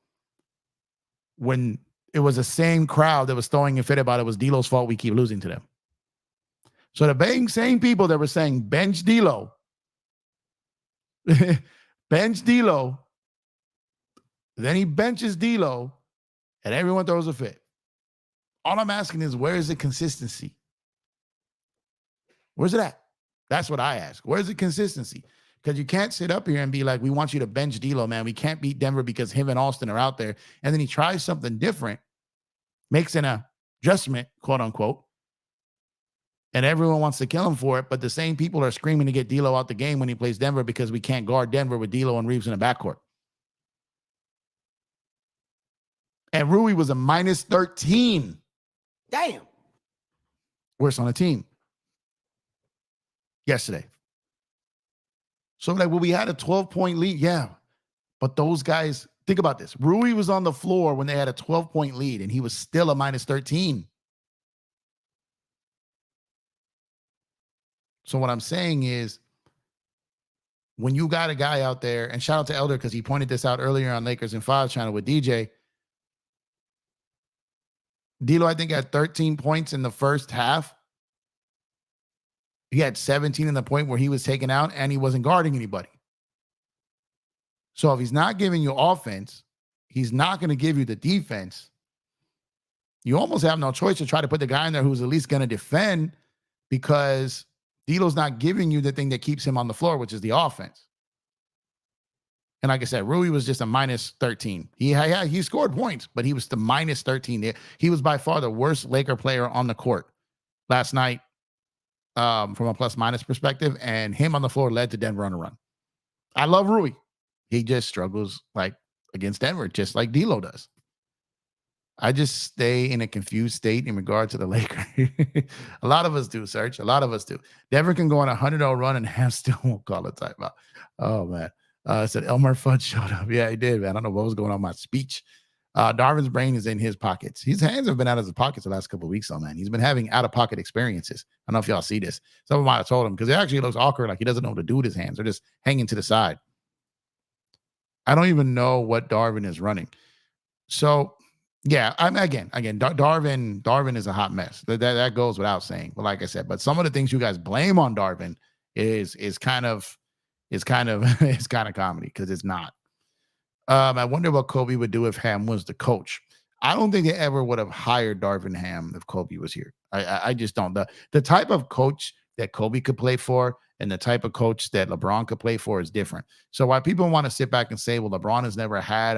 when it was the same crowd that was throwing a fit about it was D'Lo's fault we keep losing to them. So the same people that were saying bench D'Lo, bench D'Lo, then he benches D'Lo, and everyone throws a fit. All I'm asking is, where is the consistency? Where's it at? That's what I ask. Where's the consistency? Because you can't sit up here and be like, we want you to bench D'Lo, man. We can't beat Denver because him and Austin are out there. And then he tries something different, makes an adjustment, quote unquote, and everyone wants to kill him for it. But the same people are screaming to get D'Lo out the game when he plays Denver because we can't guard Denver with D'Lo and Reeves in the backcourt. And Rui was a minus 13. Damn. Worst on the team yesterday. So like, well, we had a 12-point lead. Yeah. But those guys, think about this. Rui was on the floor when they had a 12-point lead, and he was still a minus 13. So what I'm saying is, when you got a guy out there, and shout out to Elder because he pointed this out earlier on Lakers in 5 channel with DJ. D'Lo, I think, had 13 points in the first half. He had 17 in the point where he was taken out and he wasn't guarding anybody. So if he's not giving you offense, he's not going to give you the defense. You almost have no choice to try to put the guy in there who's at least going to defend, because D'Lo's not giving you the thing that keeps him on the floor, which is the offense. And like I said, Rui was just a minus 13. He scored points, but he was the minus 13. He was by far the worst Laker player on the court last night, from a plus-minus perspective, and him on the floor led to Denver on a run. I love Rui. He just struggles like against Denver, just like D'Lo does. I just stay in a confused state in regard to the Lakers. A lot of us do, Serge. A lot of us do. Denver can go on a 100-0 run and Ham still won't call a timeout. Oh, man. Said Elmer Fudd showed up. Yeah, he did, man. I don't know what was going on in my speech. Darvin's brain is in his pockets. His hands have been out of his pockets the last couple of weeks, though, man. He's been having out-of-pocket experiences. I don't know if y'all see this. Someone might have told him, because it actually looks awkward, like he doesn't know what to do with his hands. They're just hanging to the side. I don't even know what Darvin is running. So, yeah, again, Darvin is a hot mess. That goes without saying. But like I said, but some of the things you guys blame on Darvin is kind of comedy, because it's not. I wonder what Kobe would do if Ham was the coach. I don't think they ever would have hired Darvin Ham if Kobe was here. I just don't. The type of coach that Kobe could play for and the type of coach that LeBron could play for is different. So while people want to sit back and say, well, LeBron has never had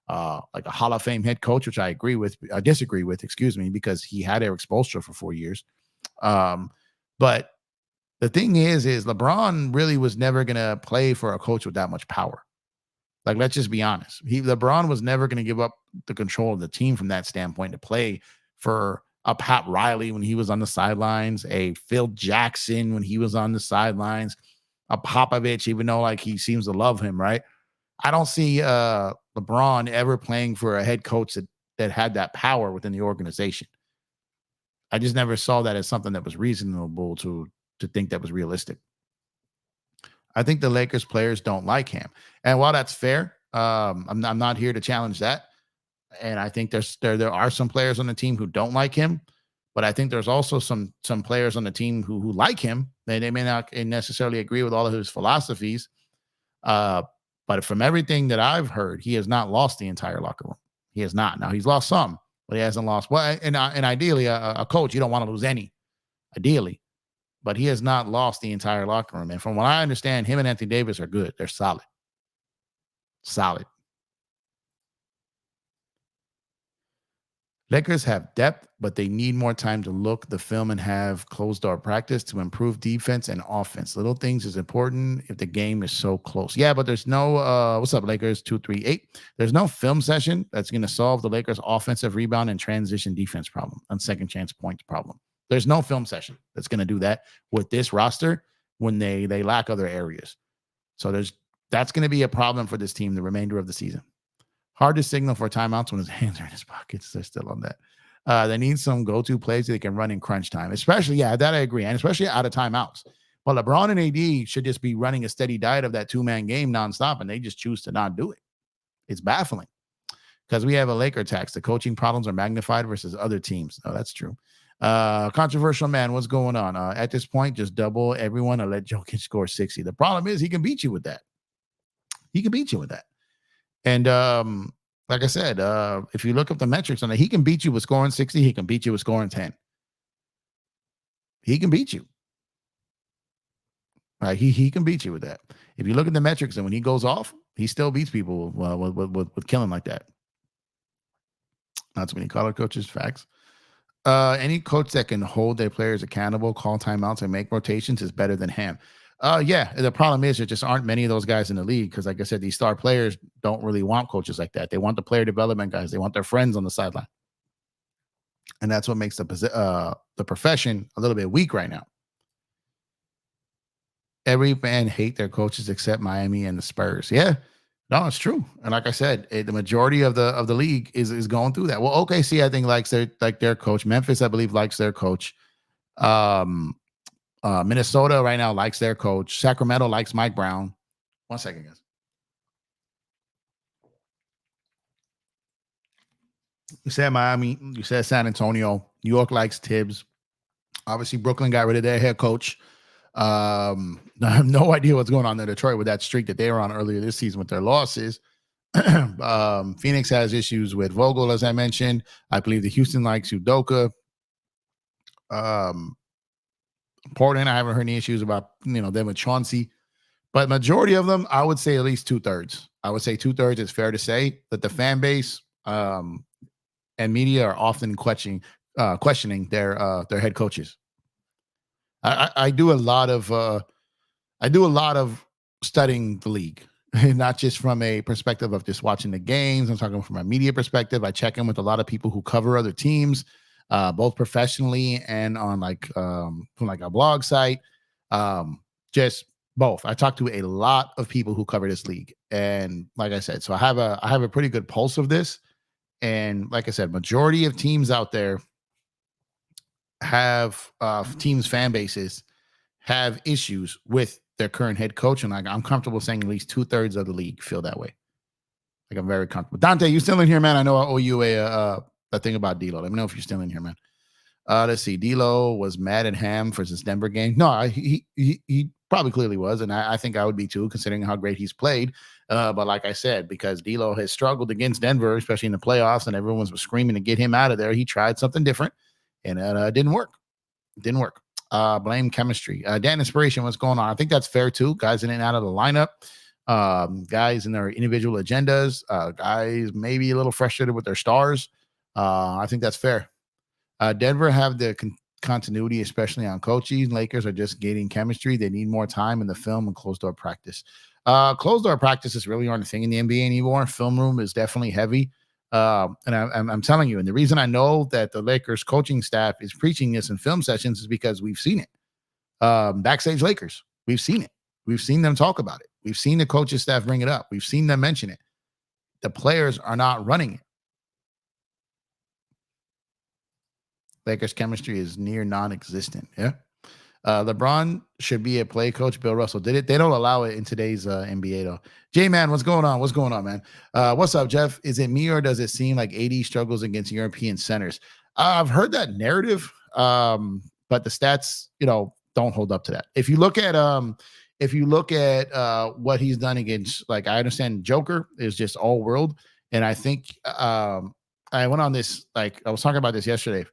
like a Hall of Fame head coach, which I disagree with, because he had Eric Spoelstra for 4 years. But the thing is LeBron really was never going to play for a coach with that much power. Like, let's just be honest. LeBron was never going to give up the control of the team from that standpoint to play for a Pat Riley when he was on the sidelines, a Phil Jackson when he was on the sidelines, a Popovich, even though like he seems to love him, right? I don't see LeBron ever playing for a head coach that had that power within the organization. I just never saw that as something that was reasonable to think that was realistic. I think the Lakers players don't like him. And while that's fair, I'm not here to challenge that. And I think there are some players on the team who don't like him, but I think there's also some players on the team who like him, They may not necessarily agree with all of his philosophies, but from everything that I've heard, he has not lost the entire locker room. He has not. Now he's lost some, but he hasn't lost. Well, and ideally, a coach, you don't want to lose any, ideally, but he has not lost the entire locker room. And from what I understand, him and Anthony Davis are good. They're solid. Solid. Lakers have depth, but they need more time to look the film and have closed door practice to improve defense and offense. Little things is important if the game is so close. Yeah, but there's no what's up, Lakers 238. There's no film session that's going to solve the Lakers offensive rebound and transition defense problem and second chance points problem. There's no film session that's going to do that with this roster when they lack other areas. So that's going to be a problem for this team the remainder of the season. Hard to signal for timeouts when his hands are in his pockets. They're still on that. They need some go-to plays that they can run in crunch time, especially, yeah, that I agree, and especially out of timeouts. But LeBron and AD should just be running a steady diet of that two-man game nonstop, and they just choose to not do it. It's baffling because we have a Laker tax. The coaching problems are magnified versus other teams. Oh, that's true. Controversial man, what's going on? At this point, just double everyone and let Jokic score 60. The problem is he can beat you with that. He can beat you with that. And like I said, if you look up the metrics on it, he can beat you with scoring 60. He can beat you with scoring 10. He can beat you. Right? He can beat you with that. If you look at the metrics and when he goes off, he still beats people with killing like that. Not too many color coaches, facts. Any coach that can hold their players accountable, call timeouts, and make rotations is better than Ham. Yeah, the problem is there just aren't many of those guys in the league because, like I said, these star players don't really want coaches like that. They want the player development guys. They want their friends on the sideline, and that's what makes the profession a little bit weak right now. Every fan hate their coaches except Miami and the Spurs. Yeah, no, it's true. And like I said, the majority of the league is going through that. Well, OKC I think likes their coach. Memphis I believe likes their coach. Minnesota right now likes their coach. Sacramento likes Mike Brown. 1 second, guys. You said Miami. You said San Antonio. New York likes Tibbs. Obviously, Brooklyn got rid of their head coach. I have no idea what's going on in Detroit with that streak that they were on earlier this season with their losses. Phoenix has issues with Vogel, as I mentioned. I believe the Houston likes Udoka. Portland, I haven't heard any issues about them with Chauncey, but majority of them, I would say at least 2/3. I would say 2/3 is fair to say that the fan base and media are often questioning their head coaches. I do a lot of studying the league, not just from a perspective of just watching the games. I'm talking from a media perspective. I check in with a lot of people who cover other teams. Both professionally and on from a blog site, just both. I talk to a lot of people who cover this league, and like I said, so I have a pretty good pulse of this. And like I said, majority of teams out there have teams' fan bases have issues with their current head coach, and I'm comfortable saying at least 2/3 of the league feel that way. Like I'm very comfortable. Dante, you still in here, man? I know I owe you a thing about D'Lo. Let me know if you're still in here, man. Let's see. D'Lo was mad at Ham for his Denver game. No, he probably clearly was, and I think I would be too, considering how great he's played. But like I said, because D'Lo has struggled against Denver, especially in the playoffs, and everyone was screaming to get him out of there, he tried something different, and it didn't work. It didn't work. Blame chemistry. Dan Inspiration, what's going on? I think that's fair too. Guys in and out of the lineup. Guys in their individual agendas. Guys maybe a little frustrated with their stars. I think that's fair. Denver have the continuity, especially on coaching. Lakers are just gaining chemistry. They need more time in the film and closed door practice. Closed door practices really aren't a thing in the NBA anymore. Film room is definitely heavy. And I'm telling you, and the reason I know that the Lakers coaching staff is preaching this in film sessions is because we've seen it. Backstage Lakers, we've seen it. We've seen them talk about it. We've seen the coaching staff bring it up. We've seen them mention it. The players are not running it. Lakers chemistry is near non-existent. Yeah. LeBron should be a play coach. Bill Russell did it. They don't allow it in today's NBA though. J-Man, what's going on? What's going on, man? What's up, Jeff? Is it me or does it seem like AD struggles against European centers? I've heard that narrative, but the stats, don't hold up to that. If you look at what he's done against, like, I understand Joker is just all world, and I think I went on this, like, I was talking about this yesterday.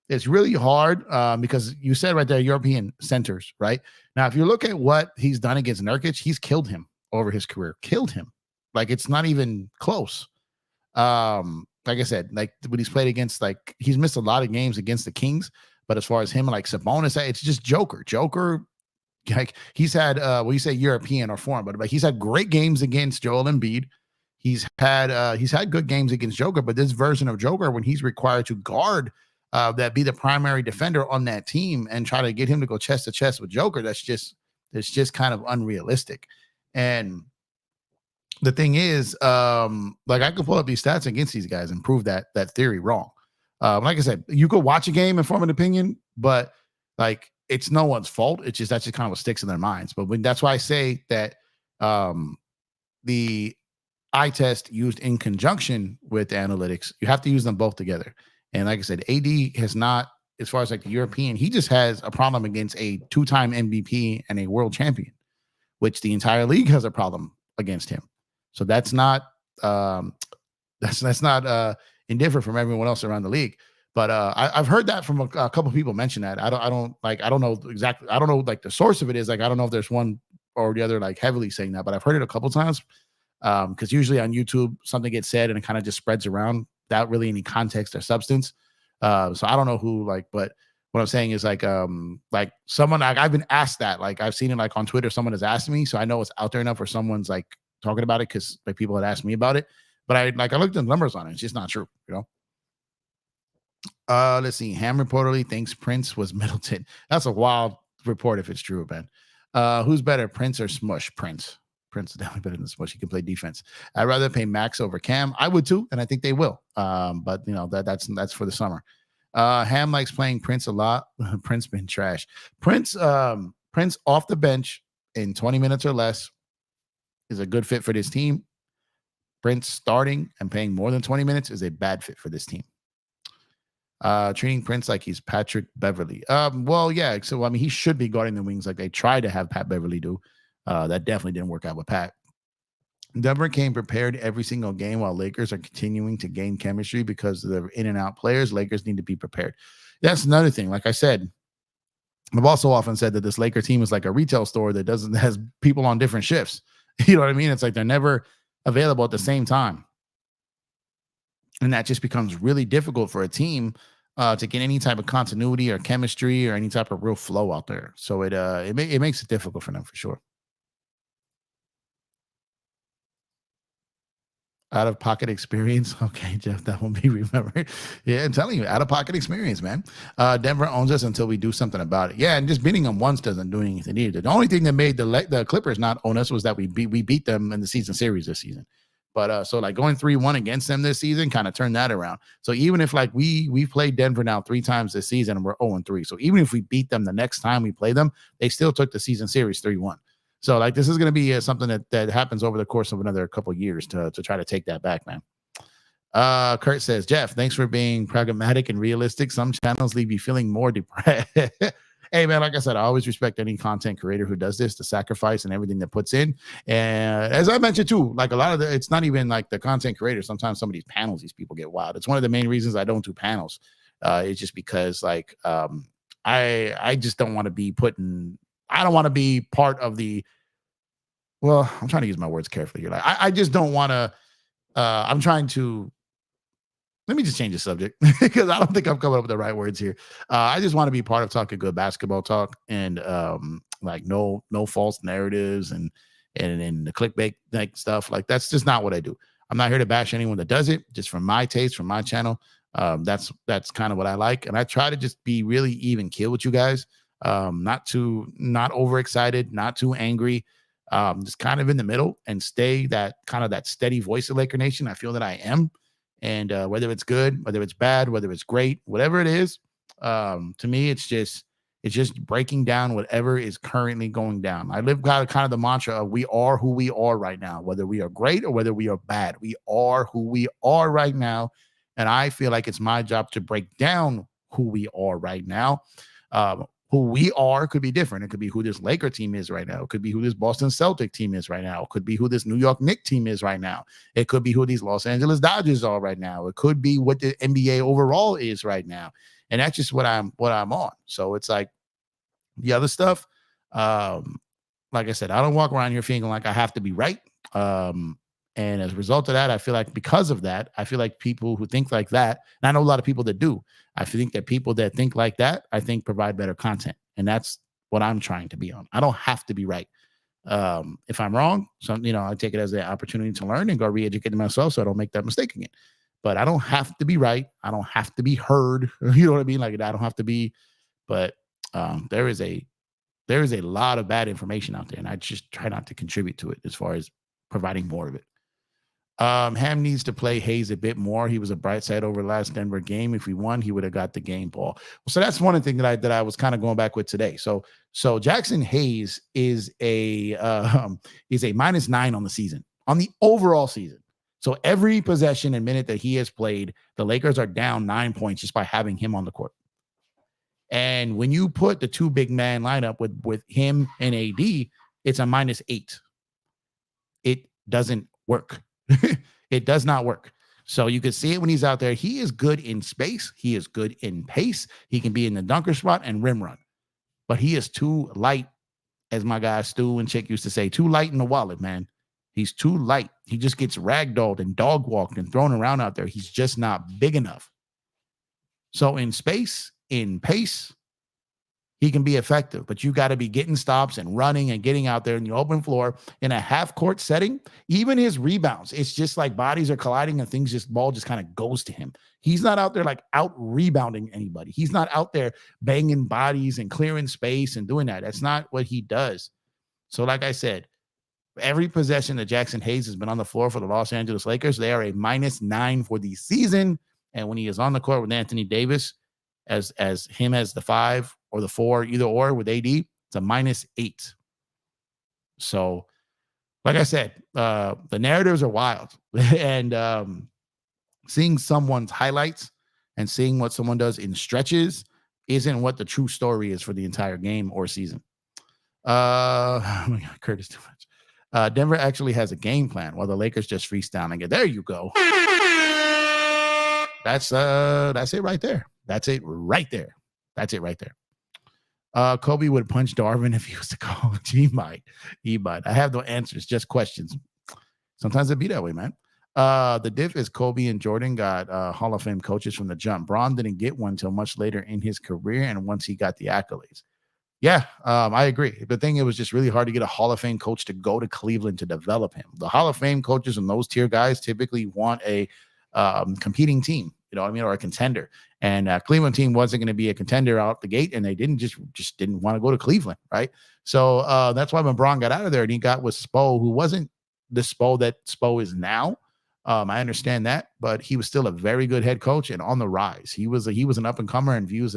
It's really hard because you said right there European centers, right? Now, if you look at what he's done against Nurkic, he's killed him over his career, killed him. Like, it's not even close. Like I said, like when he's played against, like, he's missed a lot of games against the Kings, but as far as him and like Sabonis, it's just Joker, like he's had well, you say European or foreign, but he's had great games against Joel Embiid. He's had good games against Joker, but this version of Joker, when he's required to guard that, be the primary defender on that team and try to get him to go chest to chest with Joker, it's just kind of unrealistic. And the thing is, like, I could pull up these stats against these guys and prove that theory wrong. Like I said, you could watch a game and form an opinion, but like, it's no one's fault. It's just, that's just kind of what sticks in their minds. But that's why I say that the eye test used in conjunction with analytics, you have to use them both together. And like I said, AD has not, as far as like the European, he just has a problem against a 2-time MVP and a world champion, which the entire league has a problem against him. So that's not that's not indifferent from everyone else around the league. But I've heard that from a couple of people mention that. I don't know exactly. I don't know like the source of it is. Like, I don't know if there's one or the other like heavily saying that, but I've heard it a couple times. Because usually on YouTube something gets said and it kind of just spreads around without really any context or substance. So I don't know who, like, but what I'm saying is like someone, like, I've been asked that, like, I've seen it like on Twitter, someone has asked me, so I know it's out there enough where someone's like talking about it, because like people had asked me about it, but I looked at the numbers on it. It's just not true, you know. Let's see. Ham reportedly thinks Prince was Middleton. That's a wild report if it's true, Ben. Who's better, Prince or Smush? Prince is definitely better than Smush. He can play defense. I'd rather pay Max over Cam. I would too, and I think they will. But you know, that's for the summer. Ham likes playing Prince a lot. Prince been trash. Prince off the bench in 20 minutes or less is a good fit for this team. Prince starting and paying more than 20 minutes is a bad fit for this team. Treating Prince like he's Patrick Beverly. Well, yeah. So I mean, he should be guarding the wings like they tried to have Pat Beverly do. That definitely didn't work out with Pat. Denver came prepared every single game, while Lakers are continuing to gain chemistry because of the in and out players. Lakers need to be prepared. That's another thing. Like I said, I've also often said that this Laker team is like a retail store that has people on different shifts. You know what I mean? It's like they're never available at the same time. And that just becomes really difficult for a team to get any type of continuity or chemistry or any type of real flow out there. So it makes it difficult for them for sure. Out of pocket experience. Okay, Jeff, that won't be remembered. Yeah, I'm telling you, out of pocket experience, man. Denver owns us until we do something about it. Yeah, and just beating them once doesn't do anything either. The only thing that made the Clippers not own us was that we beat them in the season series this season. But so like going 3-1 against them this season kind of turned that around. So even if like we've played Denver now 3 times this season and we're 0-3. So even if we beat them the next time we play them, they still took the season series 3-1. So like this is going to be something that happens over the course of another couple of years to try to take that back, man. Kurt says, Jeff, thanks for being pragmatic and realistic. Some channels leave you feeling more depressed. Hey, man, like I said, I always respect any content creator who does this, the sacrifice and everything that puts in. And as I mentioned too, like a lot of it's not even like the content creators. Sometimes some of these panels, these people get wild. It's one of the main reasons I don't do panels. It's just because like I just don't want to be I don't want to be part of the, well, I'm trying to use my words carefully here. Like, I just don't want to, I'm trying to, let me just change the subject because I don't think I'm coming up with the right words here. I just want to be part of talking good basketball talk and like no false narratives and the clickbait like stuff. Like that's just not what I do. I'm not here to bash anyone that does it. Just from my taste, from my channel. That's kind of what I like. And I try to just be really even keel with you guys. Not overexcited, not too angry. Just kind of in the middle and stay that steady voice of Laker Nation. I feel that I am. And whether it's good, whether it's bad, whether it's great, whatever it is, to me, it's just breaking down whatever is currently going down. I live by kind of the mantra of we are who we are right now, whether we are great or whether we are bad. We are who we are right now. And I feel like it's my job to break down who we are right now. who we are could be different. It could be who this Laker team is right now. It could be who this Boston Celtic team is right now. It could be who this New York Knicks team is right now. It could be who these Los Angeles Dodgers are right now. It could be what the NBA overall is right now. And that's just what I'm on. So it's like the other stuff. Like I said, I don't walk around here feeling like I have to be right. And as a result of that, I feel like because of that, I feel like people who think like that, and I know a lot of people that do, I think that people that think like that, I think provide better content. And that's what I'm trying to be on. I don't have to be right. If I'm wrong, so, I take it as an opportunity to learn and go re-educate myself so I don't make that mistake again. But I don't have to be right. I don't have to be heard. You know what I mean? Like, I don't have to be, but there is a lot of bad information out there, and I just try not to contribute to it as far as providing more of it. Ham needs to play Hayes a bit more. He was a bright side over last Denver game. If we won, he would have got the game ball. So that's one thing that I was kind of going back with today. So Jackson Hayes is a -9 on the season, on the overall season. So every possession and minute that he has played, the Lakers are down 9 points just by having him on the court. And when you put the two big man lineup with him and AD, it's a -8. It doesn't work. It does not work. So you can see it when he's out there. He is good in space. He is good in pace. He can be in the dunker spot and rim run. But he is too light, as my guy Stu and Chick used to say, too light in the wallet, man. He's too light. He just gets ragdolled and dog walked and thrown around out there. He's just not big enough. So in space, in pace, he can be effective, but you got to be getting stops and running and getting out there in the open floor in a half court setting. Even his rebounds, it's just like bodies are colliding and ball just kind of goes to him. He's not out there like out rebounding anybody. He's not out there banging bodies and clearing space and doing that. That's not what he does. So like I said, every possession that Jackson Hayes has been on the floor for the Los Angeles Lakers, they are a -9 for the season. And when he is on the court with Anthony Davis, as him as the 5 or the 4, either or with AD, it's a -8. So, like I said, the narratives are wild. And seeing someone's highlights and seeing what someone does in stretches isn't what the true story is for the entire game or season. Oh my God, Curtis too much. Denver actually has a game plan while the Lakers just freestyling it. There you go. That's it right there. That's it right there. That's it right there. Kobe would punch Darvin if he was to college. He might. I have no answers, just questions. Sometimes it be that way, man. The diff is Kobe and Jordan got Hall of Fame coaches from the jump. Bron didn't get one until much later in his career and once he got the accolades. Yeah, I agree. The thing, it was just really hard to get a Hall of Fame coach to go to Cleveland to develop him. The Hall of Fame coaches and those tier guys typically want a competing team, or a contender. And Cleveland team wasn't going to be a contender out the gate, and they didn't didn't want to go to Cleveland, right? So that's why when Bron got out of there and he got with Spo, who wasn't the Spo that Spo is now. I understand that, but he was still a very good head coach and on the rise. He was an up and comer and viewed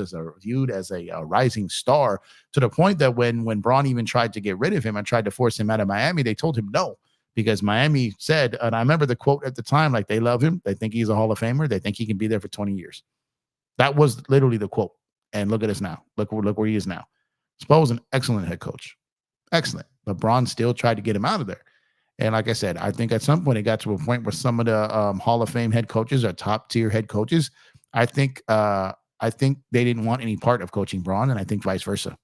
as a rising star, to the point that when Bron even tried to get rid of him and tried to force him out of Miami, they told him no. Because Miami said, and I remember the quote at the time, like, they love him. They think he's a Hall of Famer. They think he can be there for 20 years. That was literally the quote. And look at us now. Look where he is now. Spo was an excellent head coach. Excellent. But Bron still tried to get him out of there. And like I said, I think at some point it got to a point where some of the Hall of Fame head coaches or top tier head coaches, I think they didn't want any part of coaching Bron, and I think vice versa.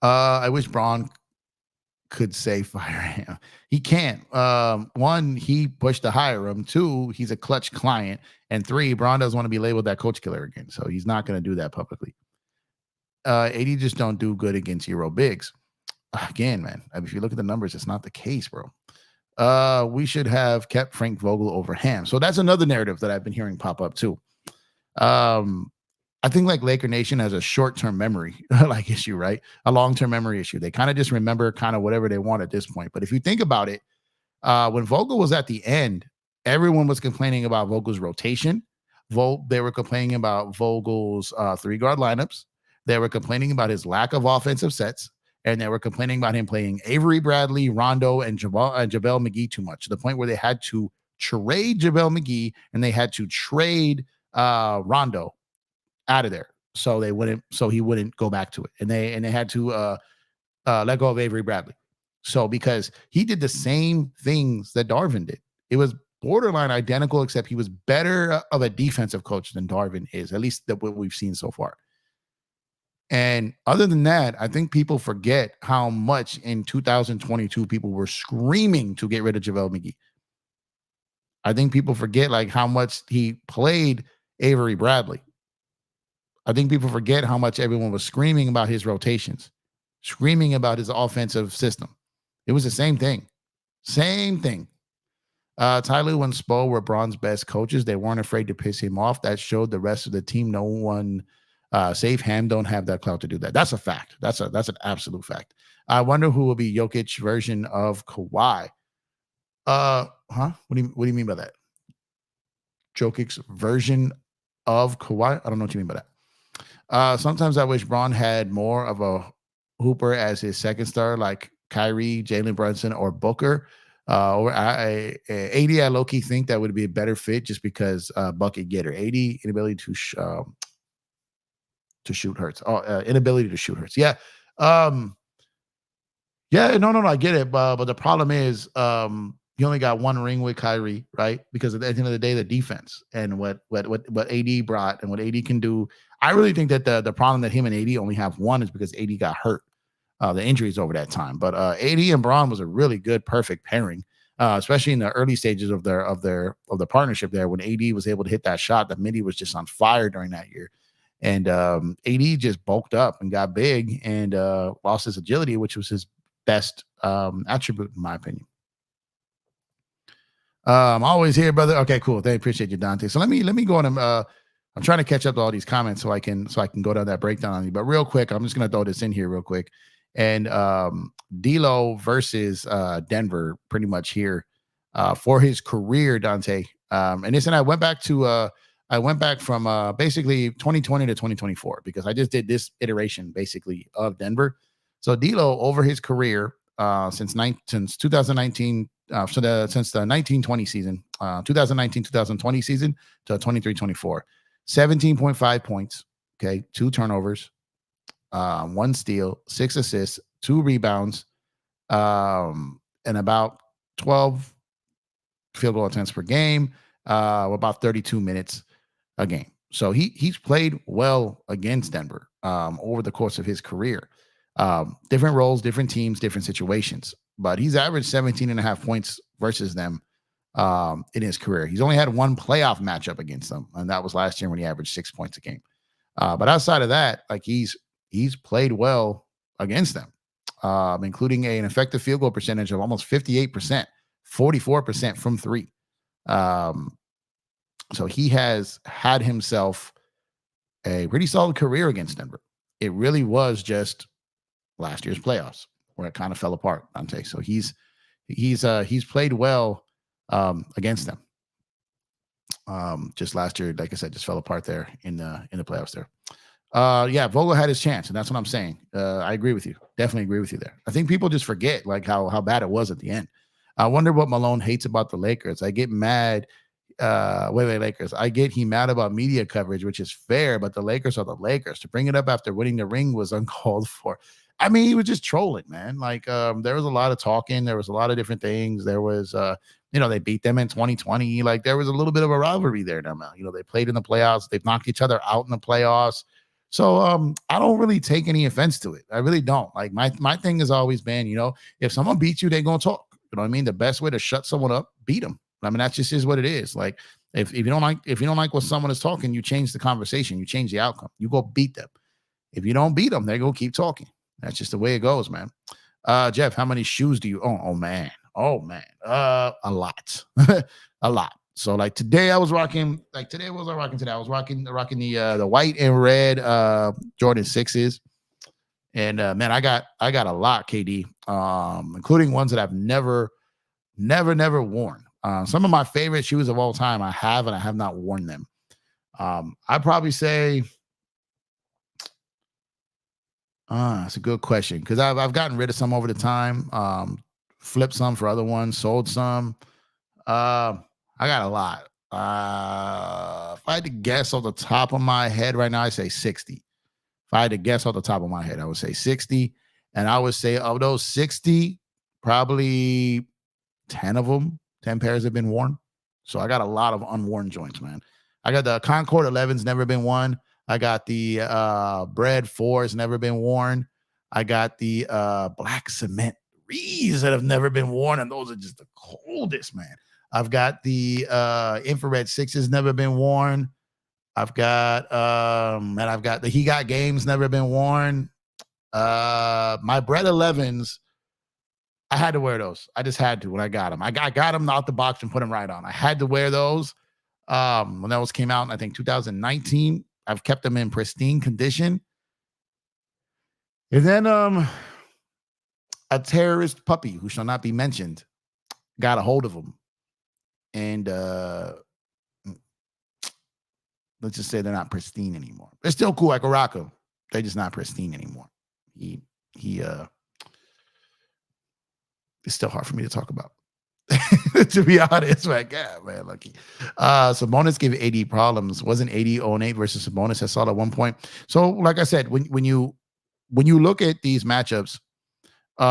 I wish Bron could say fire him. He can't. One, he pushed to hire him. Two, he's a clutch client. And three, Bron doesn't want to be labeled that coach killer again. So he's not going to do that publicly. AD just don't do good against Euro bigs. Again, man, if you look at the numbers, it's not the case, bro. We should have kept Frank Vogel over Ham. So that's another narrative that I've been hearing pop up too. I think like Laker Nation has a short-term memory like issue, right? A long-term memory issue. They kind of just remember kind of whatever they want at this point. But if you think about it, when Vogel was at the end, everyone was complaining about Vogel's rotation. They were complaining about Vogel's 3-guard lineups. They were complaining about his lack of offensive sets. And they were complaining about him playing Avery Bradley, Rondo, and JaVale McGee too much, to the point where they had to trade JaVale McGee and they had to trade Rondo out of there. so he wouldn't go back to it, and they had to let go of Avery Bradley. So because he did the same things that Darvin did, it was borderline identical, except he was better of a defensive coach than Darvin is, at least what we've seen so far. And other than that, I think people forget how much in 2022 people were screaming to get rid of JaVale McGee. I think people forget like how much he played Avery Bradley. I think people forget how much everyone was screaming about his rotations, screaming about his offensive system. It was the same thing. Same thing. Ty Lue and Spo were Braun's best coaches. They weren't afraid to piss him off. That showed the rest of the team no one save Ham don't have that clout to do that. That's a fact. That's an absolute fact. I wonder who will be Jokic's version of Kawhi. What do you mean by that? Jokic's version of Kawhi? I don't know what you mean by that. Sometimes I wish Braun had more of a hooper as his second star, like Kyrie, Jalen Brunson, or Booker. Or AD, I low-key think that would be a better fit just because bucket getter. AD, inability to shoot hurts. Inability to shoot hurts. Yeah. No, I get it. But the problem is you only got one ring with Kyrie, right? Because at the end of the day, the defense and what AD brought and what AD can do. I really think that the problem that him and AD only have one is because AD got hurt. The injuries over that time. But AD and Braun was a really good, perfect pairing, especially in the early stages of the partnership there. When AD was able to hit that shot, the midi was just on fire during that year. And AD just bulked up and got big and lost his agility, which was his best attribute, in my opinion. I'm always here, brother. Okay, cool. They appreciate you, Dante. So let me go on. I'm trying to catch up to all these comments so I can go down that breakdown on you. But real quick, I'm just gonna throw this in here real quick. And D'Lo versus Denver, pretty much here for his career, Dante. And this, and I went back from basically 2020 to 2024 because I just did this iteration basically of Denver. So D'Lo over his career since 2019, since the 1920 season, 2019-2020 season to 23-24, 17.5 points. Okay, 2 turnovers. 1 steal, 6 assists, 2 rebounds, and about 12 field goal attempts per game, about 32 minutes a game. So he's played well against Denver over the course of his career. Different roles, different teams, different situations. But he's averaged 17.5 points versus them in his career. He's only had 1 playoff matchup against them, and that was last year when he averaged 6 points a game. But outside of that, like he's played well against them, including an effective field goal percentage of almost 58%, 44% from 3. So he has had himself a pretty solid career against Denver. It really was just last year's playoffs where it kind of fell apart, Dante. So he's played well against them. Just last year, like I said, just fell apart there in the playoffs there. Vogel had his chance, and that's what I'm saying. I agree with you. Definitely agree with you there. I think people just forget like how bad it was at the end. I wonder what Malone hates about the Lakers. I get mad. Lakers. I get he mad about media coverage, which is fair, but the Lakers are the Lakers. To bring it up after winning the ring was uncalled for. I mean, he was just trolling, man. Like, there was a lot of talking. There was a lot of different things. There was, they beat them in 2020. Like, there was a little bit of a rivalry there now. They played in the playoffs. They've knocked each other out in the playoffs. So I don't really take any offense to it. I really don't. Like, my thing has always been, if someone beats you, they're going to talk. You know what I mean? The best way to shut someone up, beat them. I mean, that just is what it is. Like, if you don't like what someone is talking, you change the conversation. You change the outcome. You go beat them. If you don't beat them, they're going to keep talking. That's just the way it goes, man. Jeff, how many shoes do you own? Oh man. A lot. A lot. So like today I was rocking, today I was rocking the white and red Jordan 6s. And man, I got a lot, KD, including ones that I've never worn. Some of my favorite shoes of all time I have, and I have not worn them. I'd probably say that's a good question because I've gotten rid of some over the time, flipped some for other ones, sold some. I got a lot. If I had to guess off the top of my head right now, I say 60. If I had to guess off the top of my head, I would say 60. And I would say of those 60, probably 10 of them, 10 pairs have been worn. So I got a lot of unworn joints, man. I got the Concord 11's never been worn. I got the Bread 4's never been worn. I got the Black Cement Rees that have never been worn, and those are just the coldest, man. I've got the Infrared 6's never been worn. I've got and I've got the He Got Games never been worn. My Bread 11's, I had to wear those. I just had to when I got them. I got them out the box and put them right on. I had to wear those when those came out in, I think, 2019. I've kept them in pristine condition. And then a terrorist puppy who shall not be mentioned got a hold of them. And let's just say they're not pristine anymore. They're still cool. I can rock them. They're just not pristine anymore. It's still hard for me to talk about. To be honest, like, yeah, man, lucky. Sabonis gave AD problems. Wasn't AD 0-8 versus Sabonis? I saw that at one point. So, like I said, when you look at these matchups, a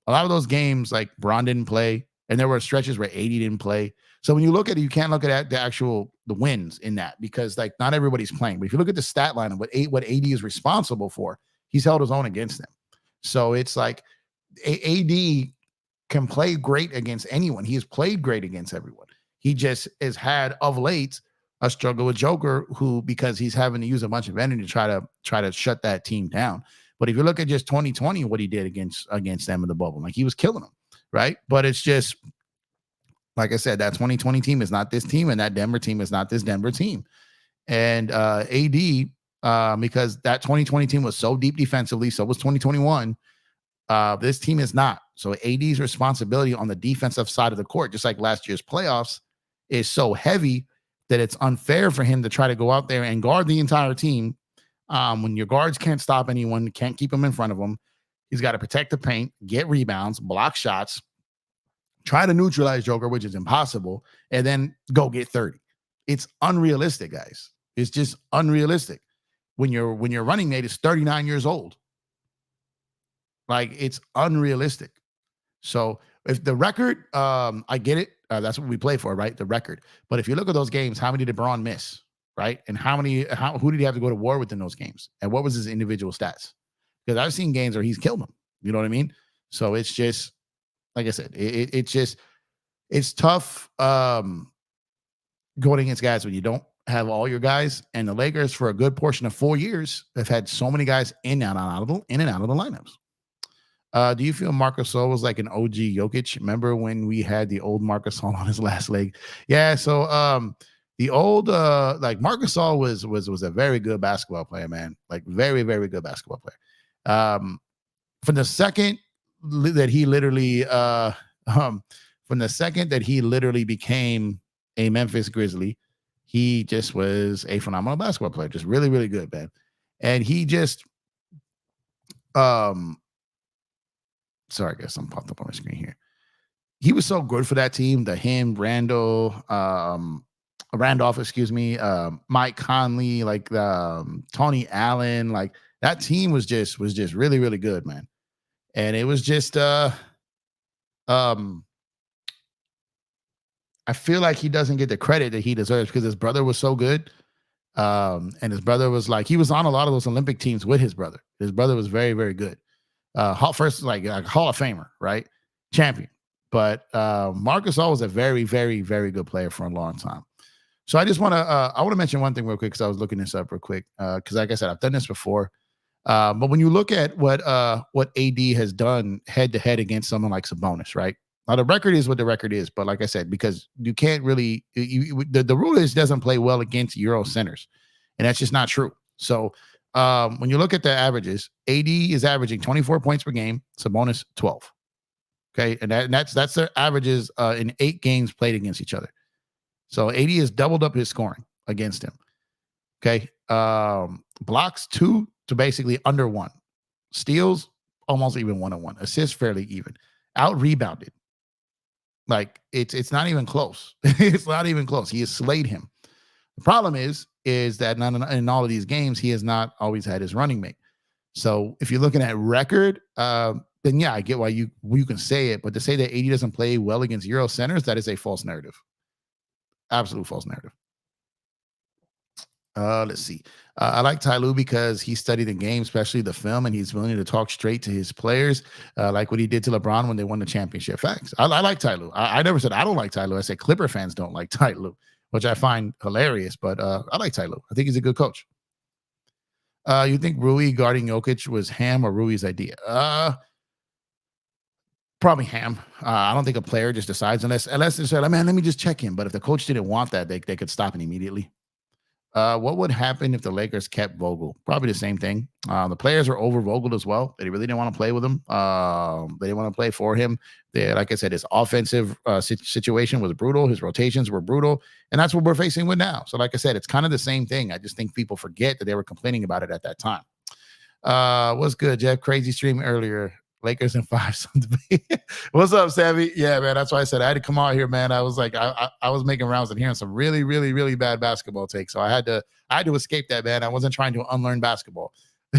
lot of those games, like Bron didn't play, and there were stretches where AD didn't play. So when you look at it, you can't look at the wins in that, because like not everybody's playing. But if you look at the stat line of what AD is responsible for, he's held his own against them. So it's like AD can play great against anyone. He has played great against everyone. He just has had of late a struggle with Joker, who, because he's having to use a bunch of energy to try to shut that team down. But if you look at just 2020, what he did against them in the bubble, like he was killing them, right? But it's just, like I said, that 2020 team is not this team, and that Denver team is not this Denver team. And AD, because that 2020 team was so deep defensively, so was 2021. This team is not. So AD's responsibility on the defensive side of the court, just like last year's playoffs, is so heavy that it's unfair for him to try to go out there and guard the entire team. When your guards can't stop anyone, can't keep them in front of them, he's got to protect the paint, get rebounds, block shots, try to neutralize Joker, which is impossible, and then go get 30. It's unrealistic, guys. It's just unrealistic. When your running mate is 39 years old. Like, it's unrealistic. So if the record, I get it. That's what we play for, right? The record. But if you look at those games, how many did Bron miss, right? And who did he have to go to war with in those games? And what was his individual stats? Because I've seen games where he's killed them. You know what I mean? So it's just, like I said, it's tough going against guys when you don't have all your guys. And the Lakers, for a good portion of 4 years, have had so many guys in and out of the lineups. Do you feel Marc Gasol was like an OG Jokic? Remember when we had the old Marc Gasol on his last leg? Yeah. So the old like Marc Gasol was a very good basketball player, man. Like very, very good basketball player. From the second that he literally became a Memphis Grizzly, he just was a phenomenal basketball player, just really, really good, man. And he just sorry, I guess I'm popped up on my screen here. He was so good for that team. Randolph, Mike Conley, like Tony Allen, like that team was just really, really good, man. And it was just I feel like he doesn't get the credit that he deserves because his brother was so good. And his brother was like, he was on a lot of those Olympic teams with his brother. His brother was very, very good. First, like Hall of Famer, right? Champion. But Marc Gasol was a very, very, very good player for a long time. So I just want to mention one thing real quick because I was looking this up real quick. Because like I said, I've done this before. But when you look at what AD has done head to head against someone like Sabonis, right? Now the record is what the record is, but like I said, because you can't really the rule is doesn't play well against Euro centers, and that's just not true. So when you look at the averages, AD is averaging 24 points per game, Sabonis 12. Okay, and that's their averages in 8 games played against each other. So AD has doubled up his scoring against him. Okay, blocks 2 to basically under 1, steals almost even 1-on-1, assists fairly even, out rebounded. Like it's not even close. It's not even close. He has slayed him. The problem is is that not in all of these games, he has not always had his running mate. So if you're looking at record, then yeah, I get why you can say it. But to say that AD doesn't play well against Euro centers, that is a false narrative. Absolute false narrative. Let's see. I like Ty Lue because he studied the game, especially the film, and he's willing to talk straight to his players, like what he did to LeBron when they won the championship. Facts. I like Ty Lue. I never said I don't like Ty Lue. I said Clipper fans don't like Ty Lue, which I find hilarious. But I like Ty Lue. I think he's a good coach. You think Rui guarding Jokic was Ham or Rui's idea? Probably Ham. I don't think a player just decides unless they say, man, let me just check him. But if the coach didn't want that, they could stop it immediately. What would happen if the Lakers kept Vogel? Probably the same thing. The players were over Vogel as well. They really didn't want to play with him. They didn't want to play for him. Like I said, his offensive situation was brutal. His rotations were brutal. And that's what we're facing with now. So like I said, it's kind of the same thing. I just think people forget that they were complaining about it at that time. What's good, Jeff? Crazy stream earlier. Lakers in 5. What's up, Savvy? Yeah, man. That's why I said I had to come out here, man. I was like, I was making rounds and hearing some really, really, really bad basketball takes. So I had to escape that, man. I wasn't trying to unlearn basketball.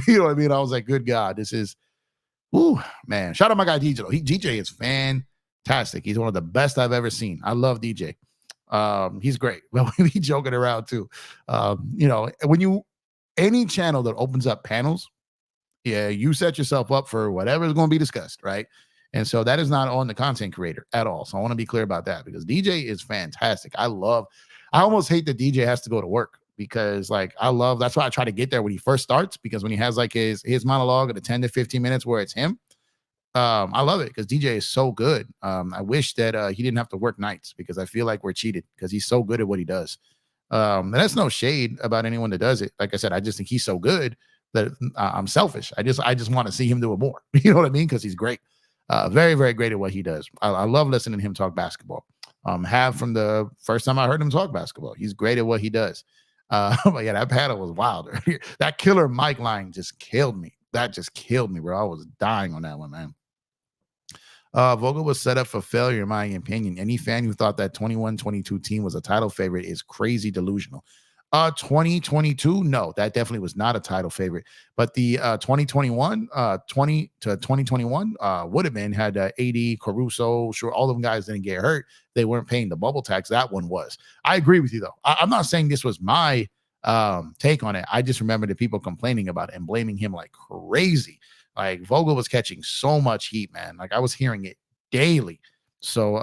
You know what I mean? I was like, good God, this is, man. Shout out my guy DJ. DJ is fantastic. He's one of the best I've ever seen. I love DJ. He's great. Well, we be joking around too. When any channel that opens up panels, yeah, you set yourself up for whatever is going to be discussed, right? And so that is not on the content creator at all. So I want to be clear about that because DJ is fantastic. I almost hate that DJ has to go to work because that's why I try to get there when he first starts, because when he has like his monologue at the 10 to 15 minutes where it's him, I love it because DJ is so good. I wish that he didn't have to work nights because I feel like we're cheated because he's so good at what he does. And that's no shade about anyone that does it. Like I said, I just think he's so good that I'm selfish. I just want to see him do it more. You know what I mean? Because he's great. Very, very great at what he does. I love listening to him talk basketball. Have from the first time I heard him talk basketball. He's great at what he does. But yeah, that panel was wild. That killer Mike line just killed me. That just killed me, bro. I was dying on that one, man. Vogel was set up for failure, in my opinion. Any fan who thought that 21-22 team was a title favorite is crazy delusional. 2022, no, that definitely was not a title favorite. But the 2021, 20 to 2021 would have been had AD, Caruso, sure, all of them guys didn't get hurt. They weren't paying the bubble tax. That one was. I agree with you, though. I'm not saying this was my take on it. I just remember the people complaining about it and blaming him like crazy. Like Vogel was catching so much heat, man. Like I was hearing it daily. So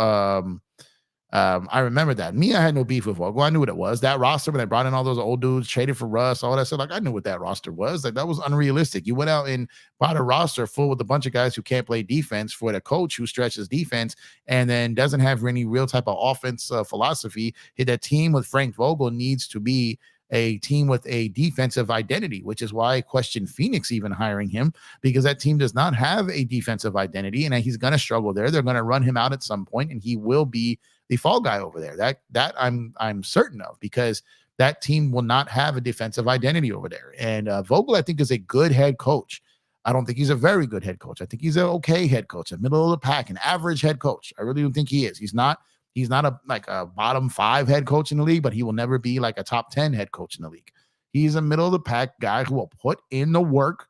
I remember that. Me, I had no beef with Vogel. I knew what it was. That roster, when they brought in all those old dudes, traded for Russ, all that stuff. Like I knew what that roster was. Like that was unrealistic. You went out and bought a roster full with a bunch of guys who can't play defense for the coach who stretches defense and then doesn't have any real type of offense philosophy. That team with Frank Vogel needs to be a team with a defensive identity, which is why I question Phoenix even hiring him, because that team does not have a defensive identity and he's going to struggle there. They're going to run him out at some point and he will be the fall guy over there. That I'm certain of, because that team will not have a defensive identity over there. And Vogel, I think, is a good head coach. I don't think he's a very good head coach. I think he's an okay head coach, a middle of the pack, an average head coach. I really don't think he is. He's not a bottom 5 head coach in the league, but he will never be like a top 10 head coach in the league. He's a middle of the pack guy who will put in the work.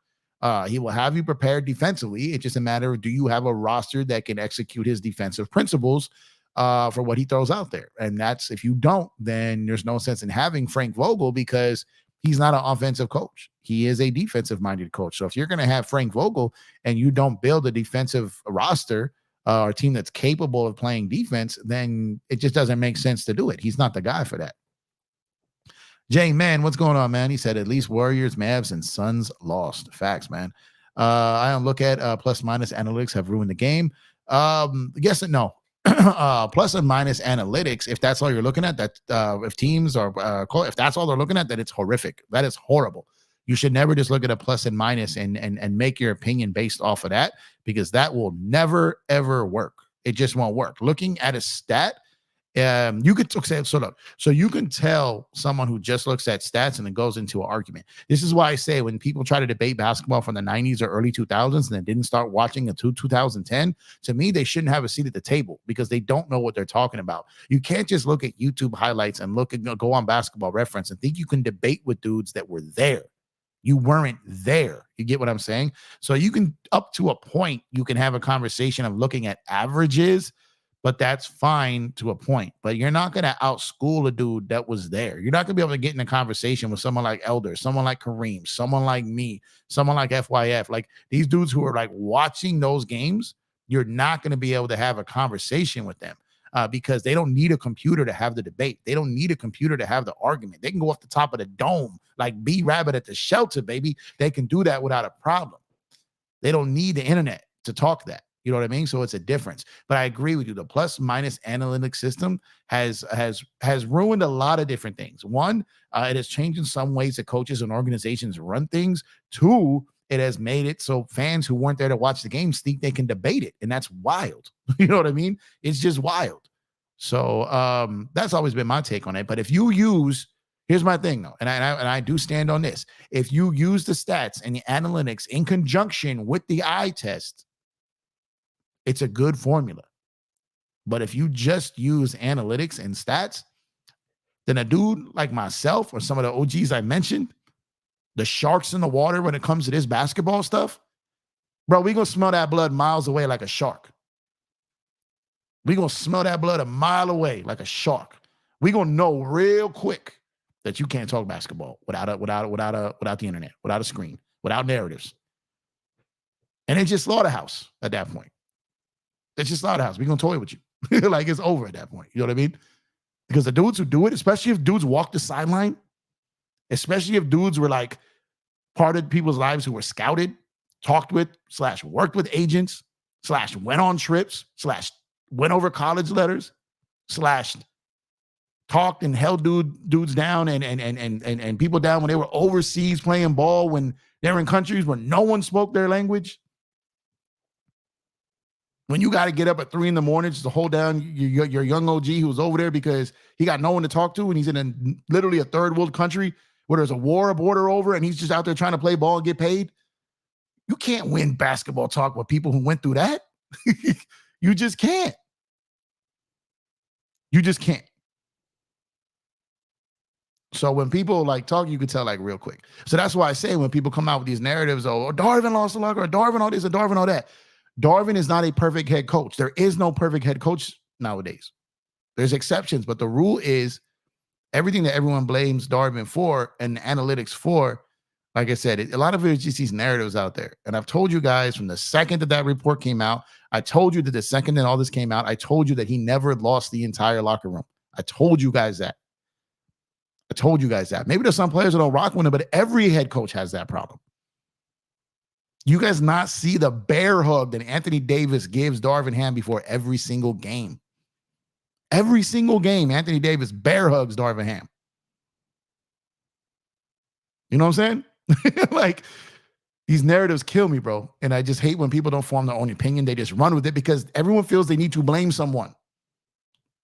He will have you prepared defensively. It's just a matter of, do you have a roster that can execute his defensive principles for what he throws out there? And that's, if you don't, then there's no sense in having Frank Vogel, because he's not an offensive coach. He is a defensive minded coach. So if you're going to have Frank Vogel and you don't build a defensive roster or a team that's capable of playing defense, then it just doesn't make sense to do it. He's not the guy for that. Jay, man, what's going on, man? He said at least Warriors, Mavs, and Suns lost. Facts, man. I don't look at plus minus analytics have ruined the game. Yes and no. Plus and minus analytics, if that's all you're looking at, that if teams are if that's all they're looking at, then it's horrific. That is horrible. You should never just look at a plus and minus and make your opinion based off of that, because that will never ever work. It just won't work. Looking at a stat You could say, so look, so you can tell someone who just looks at stats and then goes into an argument. This is why I say when people try to debate basketball from the 90s or early 2000s and then didn't start watching until 2010, to me, they shouldn't have a seat at the table because they don't know what they're talking about. You can't just look at YouTube highlights and go on Basketball Reference and think you can debate with dudes that were there. You weren't there. You get what I'm saying? So you can, up to a point, you can have a conversation of looking at averages, but that's fine to a point. But you're not going to outschool a dude that was there. You're not going to be able to get in a conversation with someone like Elder, someone like Kareem, someone like me, someone like FYF. Like these dudes who are like watching those games, you're not going to be able to have a conversation with them. Because they don't need a computer to have the debate. They don't need a computer to have the argument. They can go off the top of the dome like B Rabbit at the shelter, baby. They can do that without a problem. They don't need the internet to talk that. You know what I mean? So it's a difference. But I agree with you. The plus minus analytic system has ruined a lot of different things. One, it has changed in some ways that coaches and organizations run things. Two, it has made it so fans who weren't there to watch the games think they can debate it. And that's wild. You know what I mean? It's just wild. So that's always been my take on it. But if you use, here's my thing though, and I do stand on this. If you use the stats and the analytics in conjunction with the eye test, it's a good formula. But if you just use analytics and stats, then a dude like myself or some of the OGs I mentioned, the sharks in the water when it comes to this basketball stuff, bro, we gonna smell that blood miles away like a shark. We gonna smell that blood a mile away like a shark. We gonna know real quick that you can't talk basketball without the internet, without a screen, without narratives. And it's just slaughterhouse at that point. It's just slaughterhouse. We're gonna toy with you. Like it's over at that point. You know what I mean? Because the dudes who do it, especially if dudes walk the sideline, especially if dudes were like part of people's lives who were scouted, talked with, / worked with agents, / went on trips, / went over college letters, / talked and held dudes down and people down when they were overseas playing ball, when they were in countries where no one spoke their language. When you got to get up at 3 a.m. just to hold down your young OG who's over there because he got no one to talk to and he's in literally a third world country where there's a war, a border over, and he's just out there trying to play ball and get paid. You can't win basketball talk with people who went through that. You just can't. You just can't. So when people like talk, you can tell like real quick. So that's why I say when people come out with these narratives, oh, Darvin lost the locker, or Darvin all this, or Darvin all that. Darvin is not a perfect head coach. There is no perfect head coach nowadays. There's exceptions, but the rule is everything that everyone blames Darvin for and the analytics for, like I said, a lot of it is just these narratives out there. And I've told you guys from the second that report came out, I told you that the second that all this came out, I told you that he never lost the entire locker room. I told you guys that. Maybe there's some players that don't rock with him, but every head coach has that problem. You guys not see the bear hug that Anthony Davis gives Darvin Ham before every single game. Every single game, Anthony Davis bear hugs Darvin Ham. You know what I'm saying? Like, these narratives kill me, bro. And I just hate when people don't form their own opinion. They just run with it because everyone feels they need to blame someone.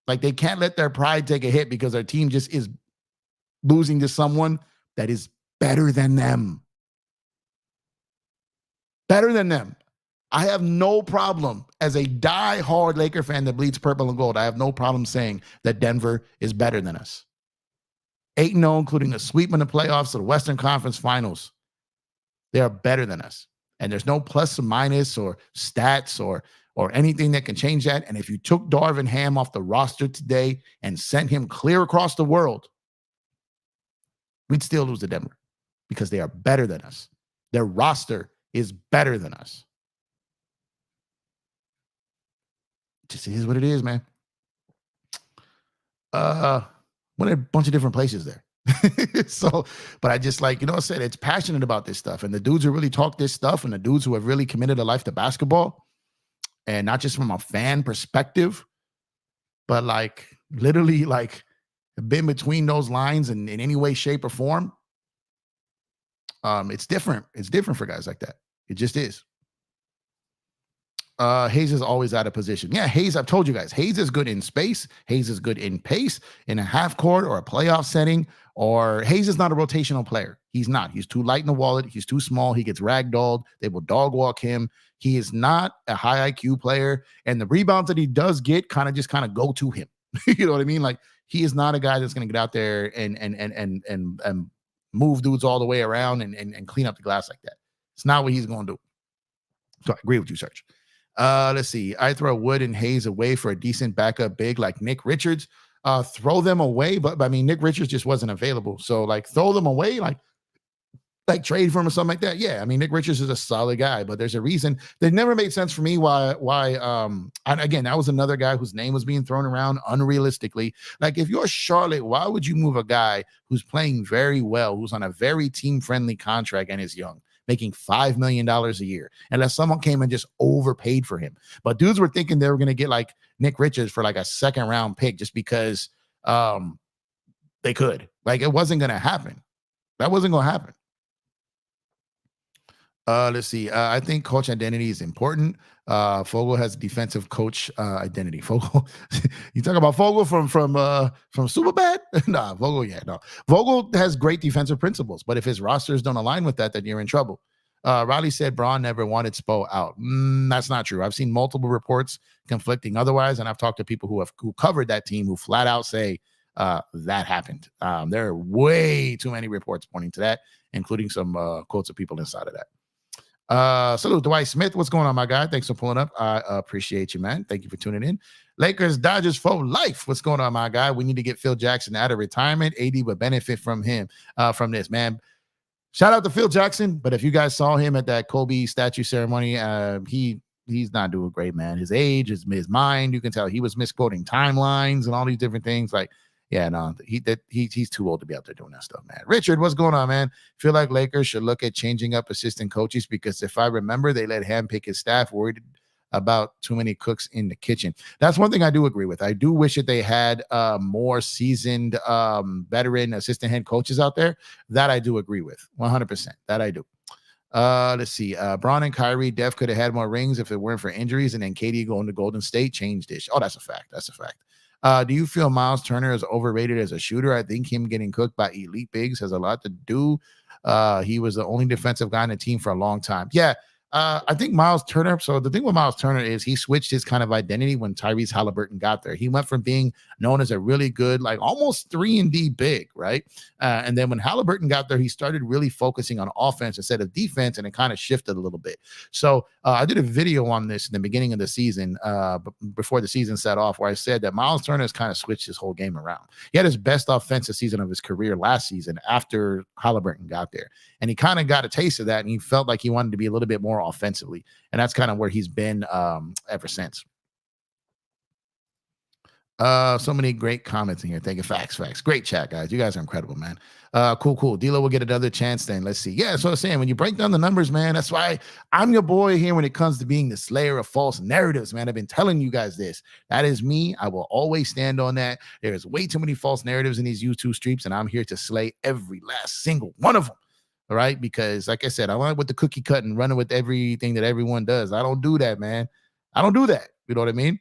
Like, they can't let their pride take a hit because their team just is losing to someone that is better than them. Better than them. I have no problem as a die-hard Laker fan that bleeds purple and gold. I have no problem saying that Denver is better than us. 8-0, including a sweep in the playoffs of the Western Conference Finals. They are better than us. And there's no plus or minus or stats or anything that can change that. And if you took Darvin Ham off the roster today and sent him clear across the world, we'd still lose to Denver because they are better than us. Their roster is better than us. Just is what it is, man. Went a bunch of different places there. So, but I just like, I said, it's passionate about this stuff. And the dudes who really talk this stuff and the dudes who have really committed a life to basketball, and not just from a fan perspective, but like literally like been between those lines in any way, shape, or form. It's different. It's different for guys like that. It just is. Hayes is always out of position. Yeah, Hayes, I've told you guys, Hayes is good in space. Hayes is good in pace, in a half court or a playoff setting. Or Hayes is not a rotational player. He's not. He's too light in the wallet. He's too small. He gets ragdolled. They will dog walk him. He is not a high IQ player. And the rebounds that he does get kind of go to him. You know what I mean? Like, he is not a guy that's going to get out there and move dudes all the way around and clean up the glass like that. It's not what he's going to do. So I agree with you, Serge. Let's see. I throw Wood and Hayes away for a decent backup big like Nick Richards. Throw them away, but I mean, Nick Richards just wasn't available. So like, throw them away, like trade for him or something like that. Yeah, I mean, Nick Richards is a solid guy, but there's a reason that never made sense for me why and again, that was another guy whose name was being thrown around unrealistically. Like, if you're Charlotte, why would you move a guy who's playing very well, who's on a very team-friendly contract and is young, making $5 million a year, unless someone came and just overpaid for him? But dudes were thinking they were going to get like Nick Richards for like a second round pick just because they could. Like, it wasn't going to happen. That wasn't going to happen. Let's see. I think coach identity is important. Fogel has defensive coach identity. Fogel, you talk about Fogel from Superbad? Nah, Vogel, yeah, no. Vogel has great defensive principles, but if his rosters don't align with that, then you're in trouble. Riley said Braun never wanted Spo out. That's not true. I've seen multiple reports conflicting otherwise, and I've talked to people who covered that team who flat out say that happened. There are way too many reports pointing to that, including some quotes of people inside of that. Salute, Dwight Smith. What's going on, my guy? Thanks for pulling up. I appreciate you, man. Thank you for tuning in. Lakers, Dodgers for life. What's going on, my guy? We need to get Phil Jackson out of retirement. AD would benefit from him, from this, man. Shout out to Phil Jackson. But if you guys saw him at that Kobe statue ceremony, he's not doing great, man. His age, his mind, you can tell he was misquoting timelines and all these different things. Like, yeah, no, he's too old to be out there doing that stuff, man. Richard, what's going on, man? Feel like Lakers should look at changing up assistant coaches, because if I remember, they let Ham pick his staff, worried about too many cooks in the kitchen. That's one thing I do agree with. I do wish that they had more seasoned veteran assistant head coaches out there. That I do agree with 100%. That I do. Let's see. Braun and Kyrie, Dev could have had more rings if it weren't for injuries, and then KD going to Golden State changed this. Oh, that's a fact. That's a fact. Do you feel Miles Turner is overrated as a shooter? I think him getting cooked by elite bigs has a lot to do. He was the only defensive guy on the team for a long time. Yeah. I think Miles Turner. So the thing with Miles Turner is he switched his kind of identity when Tyrese Halliburton got there. He went from being known as a really good, like almost 3-and-D big, right? And then when Halliburton got there, he started really focusing on offense instead of defense, and it kind of shifted a little bit. So I did a video on this in the beginning of the season, before the season set off, where I said that Miles Turner has kind of switched his whole game around. He had his best offensive season of his career last season after Halliburton got there. And he kind of got a taste of that, and he felt like he wanted to be a little bit more offensively. And that's kind of where he's been ever since. So many great comments in here. Thank you. Facts. Great chat, guys. You guys are incredible, man. Cool. D'Lo will get another chance then. Let's see. Yeah, so I'm saying, when you break down the numbers, man, that's why I'm your boy here when it comes to being the slayer of false narratives, man. I've been telling you guys this. That is me. I will always stand on that. There's way too many false narratives in these YouTube streams, and I'm here to slay every last single one of them. All right, because like I said, I went with the cookie cut and running with everything that everyone does. I don't do that, man. I don't do that. You know what I mean?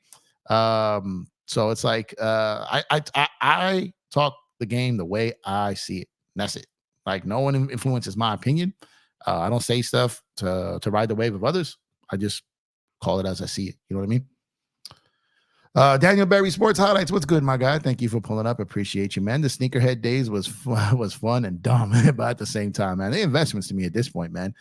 So it's like I talk the game the way I see it. And that's it. Like, no one influences my opinion. I don't say stuff to ride the wave of others. I just call it as I see it. You know what I mean? Daniel Berry Sports Highlights. What's good, my guy? Thank you for pulling up. Appreciate you, man. The sneakerhead days was fun and dumb, but at the same time, man, they investments to me at this point, man.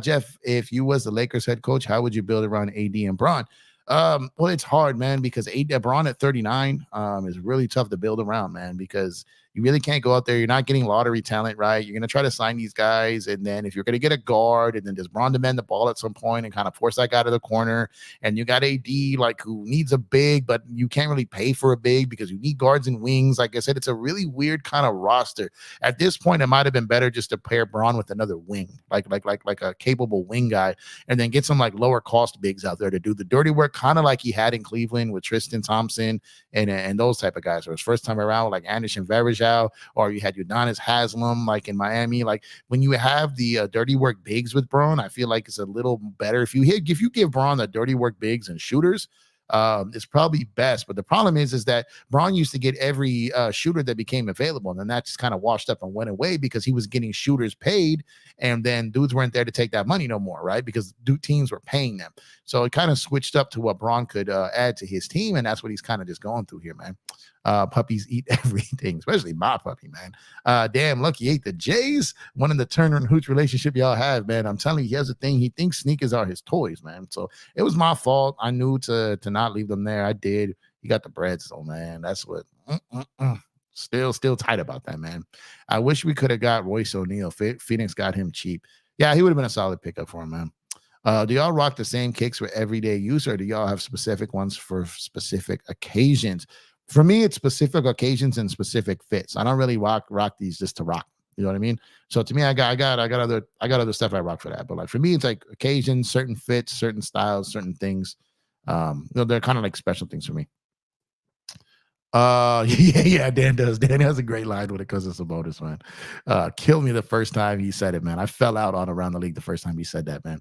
Jeff, if you was the Lakers head coach, how would you build around AD and Bron? Well, it's hard, man, because Bron at 39 is really tough to build around, man, because you really can't go out there. You're not getting lottery talent, right? You're going to try to sign these guys, and then if you're going to get a guard, and then does Bron demand the ball at some point and kind of force that guy to the corner, and you got AD, like, who needs a big, but you can't really pay for a big because you need guards and wings. Like I said, it's a really weird kind of roster. At this point, it might have been better just to pair Bron with another wing, like a capable wing guy, and then get some like lower cost bigs out there to do the dirty work, kind of like he had in Cleveland with Tristan Thompson and those type of guys. Or his first time around, like Anderson Varejao, or you had Udonis Haslam, like in Miami. Like when you have the dirty work bigs with Braun, I feel like it's a little better if you give Braun the dirty work bigs and shooters. It's probably best, but the problem is that Braun used to get every shooter that became available, and then that just kind of washed up and went away because he was getting shooters paid, and then dudes weren't there to take that money no more, right? Because teams were paying them, so it kind of switched up to what Braun could add to his team, and that's what he's kind of just going through here, man. Puppies eat everything, especially my puppy, man. Damn, Lucky ate the Jays. One of the Turner and Hooch relationship y'all have, man. I'm telling you, he has a thing. He thinks sneakers are his toys, man. So it was my fault. I knew to not leave them there. I did. He got the bread, so man, that's what. Still tight about that, man. I wish we could have got Royce O'Neal. Phoenix got him cheap. Yeah, he would have been a solid pickup for him, man. Do y'all rock the same kicks for everyday use, or do y'all have specific ones for specific occasions? For me, it's specific occasions and specific fits. I don't really rock these just to rock. You know what I mean? So to me, I got other stuff I rock for that. But like for me, it's like occasions, certain fits, certain styles, certain things. They're kind of like special things for me. Yeah, Dan does. Dan has a great line when it comes to Sabonis, man. Killed me the first time he said it, man. I fell out on around the league the first time he said that, man.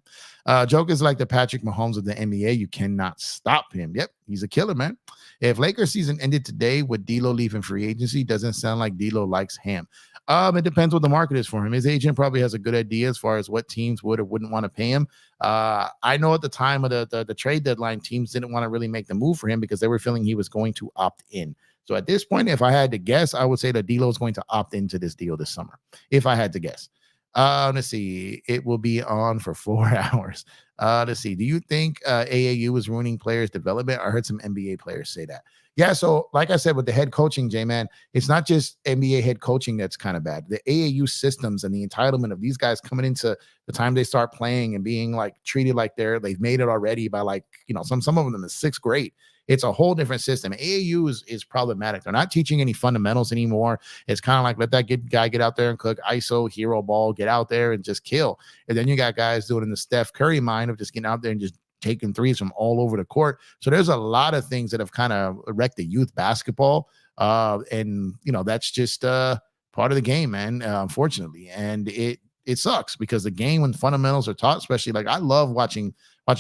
Joker's like the Patrick Mahomes of the NBA. You cannot stop him. Yep, he's a killer, man. If Lakers season ended today with D'Lo leaving free agency, doesn't sound like D'Lo likes him. It depends what the market is for him. His agent probably has a good idea as far as what teams would or wouldn't want to pay him. I know at the time of the trade deadline, teams didn't want to really make the move for him because they were feeling he was going to opt in. So at this point, if I had to guess, I would say that D'Lo is going to opt into this deal this summer. If I had to guess, let's see, it will be on for 4 hours. Let's see. Do you think AAU is ruining players' development? I heard some NBA players say that. Yeah. So, like I said, with the head coaching, J-Man, it's not just NBA head coaching that's kind of bad. The AAU systems and the entitlement of these guys coming into the time they start playing and being like treated like they've made it already by like, some of them in sixth grade. It's a whole different system. AAU is problematic. They're not teaching any fundamentals anymore. It's kind of like let that guy get out there and cook ISO, hero ball, get out there and just kill. And then you got guys doing in the Steph Curry mind of just getting out there and just taking threes from all over the court. So there's a lot of things that have kind of wrecked the youth basketball. And that's just part of the game, man, unfortunately. And it sucks because the game when fundamentals are taught, especially like I love watching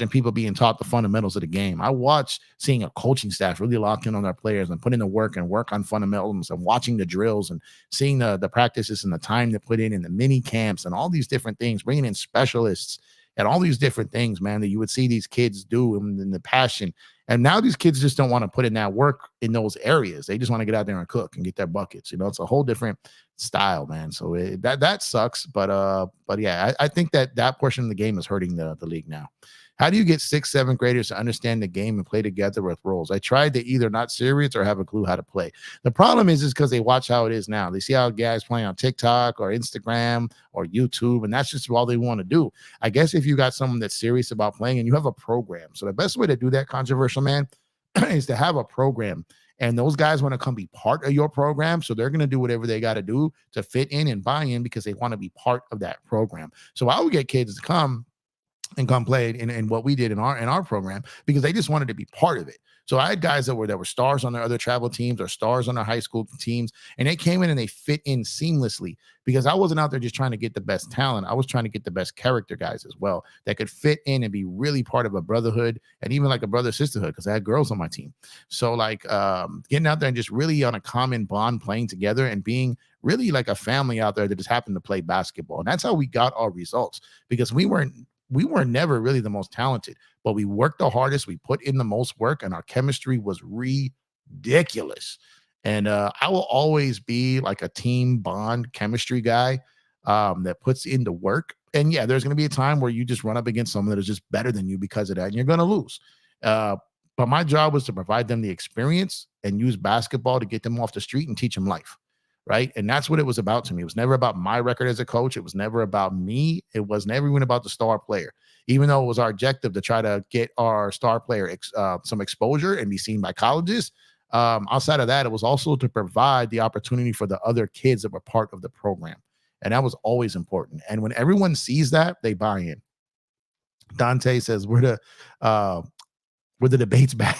people being taught the fundamentals of the game. I watch seeing a coaching staff really lock in on their players and put in the work on fundamentals and watching the drills and seeing the practices and the time to put in the mini camps and all these different things, bringing in specialists and all these different things, man, that you would see these kids do and the passion. And now these kids just don't want to put in that work in those areas. They just want to get out there and cook and get their buckets. It's a whole different style, man. So that sucks. But yeah, I think that portion of the game is hurting the league now. How do you get 6th, 7th graders to understand the game and play together with roles? I tried to either not serious or have a clue how to play. The problem is because they watch how it is now. They see how guys playing on TikTok or Instagram or YouTube, and that's just all they want to do. I guess if you got someone that's serious about playing and you have a program. So the best way to do that, controversial man, is to have a program. And those guys want to come be part of your program. So they're going to do whatever they got to do to fit in and buy in because they want to be part of that program. So I would get kids to come play in what we did in our program because they just wanted to be part of it. So I had guys that were stars on their other travel teams or stars on their high school teams, and they came in and they fit in seamlessly because I wasn't out there just trying to get the best talent. I was trying to get the best character guys as well that could fit in and be really part of a brotherhood and even like a brother sisterhood because I had girls on my team. So like getting out there and just really on a common bond playing together and being really like a family out there that just happened to play basketball. And that's how we got our results because we were never really the most talented, but we worked the hardest. We put in the most work, and our chemistry was ridiculous. And I will always be like a team bond chemistry guy that puts in the work. And yeah, there's going to be a time where you just run up against someone that is just better than you because of that, and you're going to lose. But my job was to provide them the experience and use basketball to get them off the street and teach them life. Right. And that's what it was about to me. It was never about my record as a coach. It was never about me. It was never even about the star player, even though it was our objective to try to get our star player some exposure and be seen by colleges. Outside of that, it was also to provide the opportunity for the other kids that were part of the program. And that was always important. And when everyone sees that, they buy in. Dante says, we're the Were the debates bad?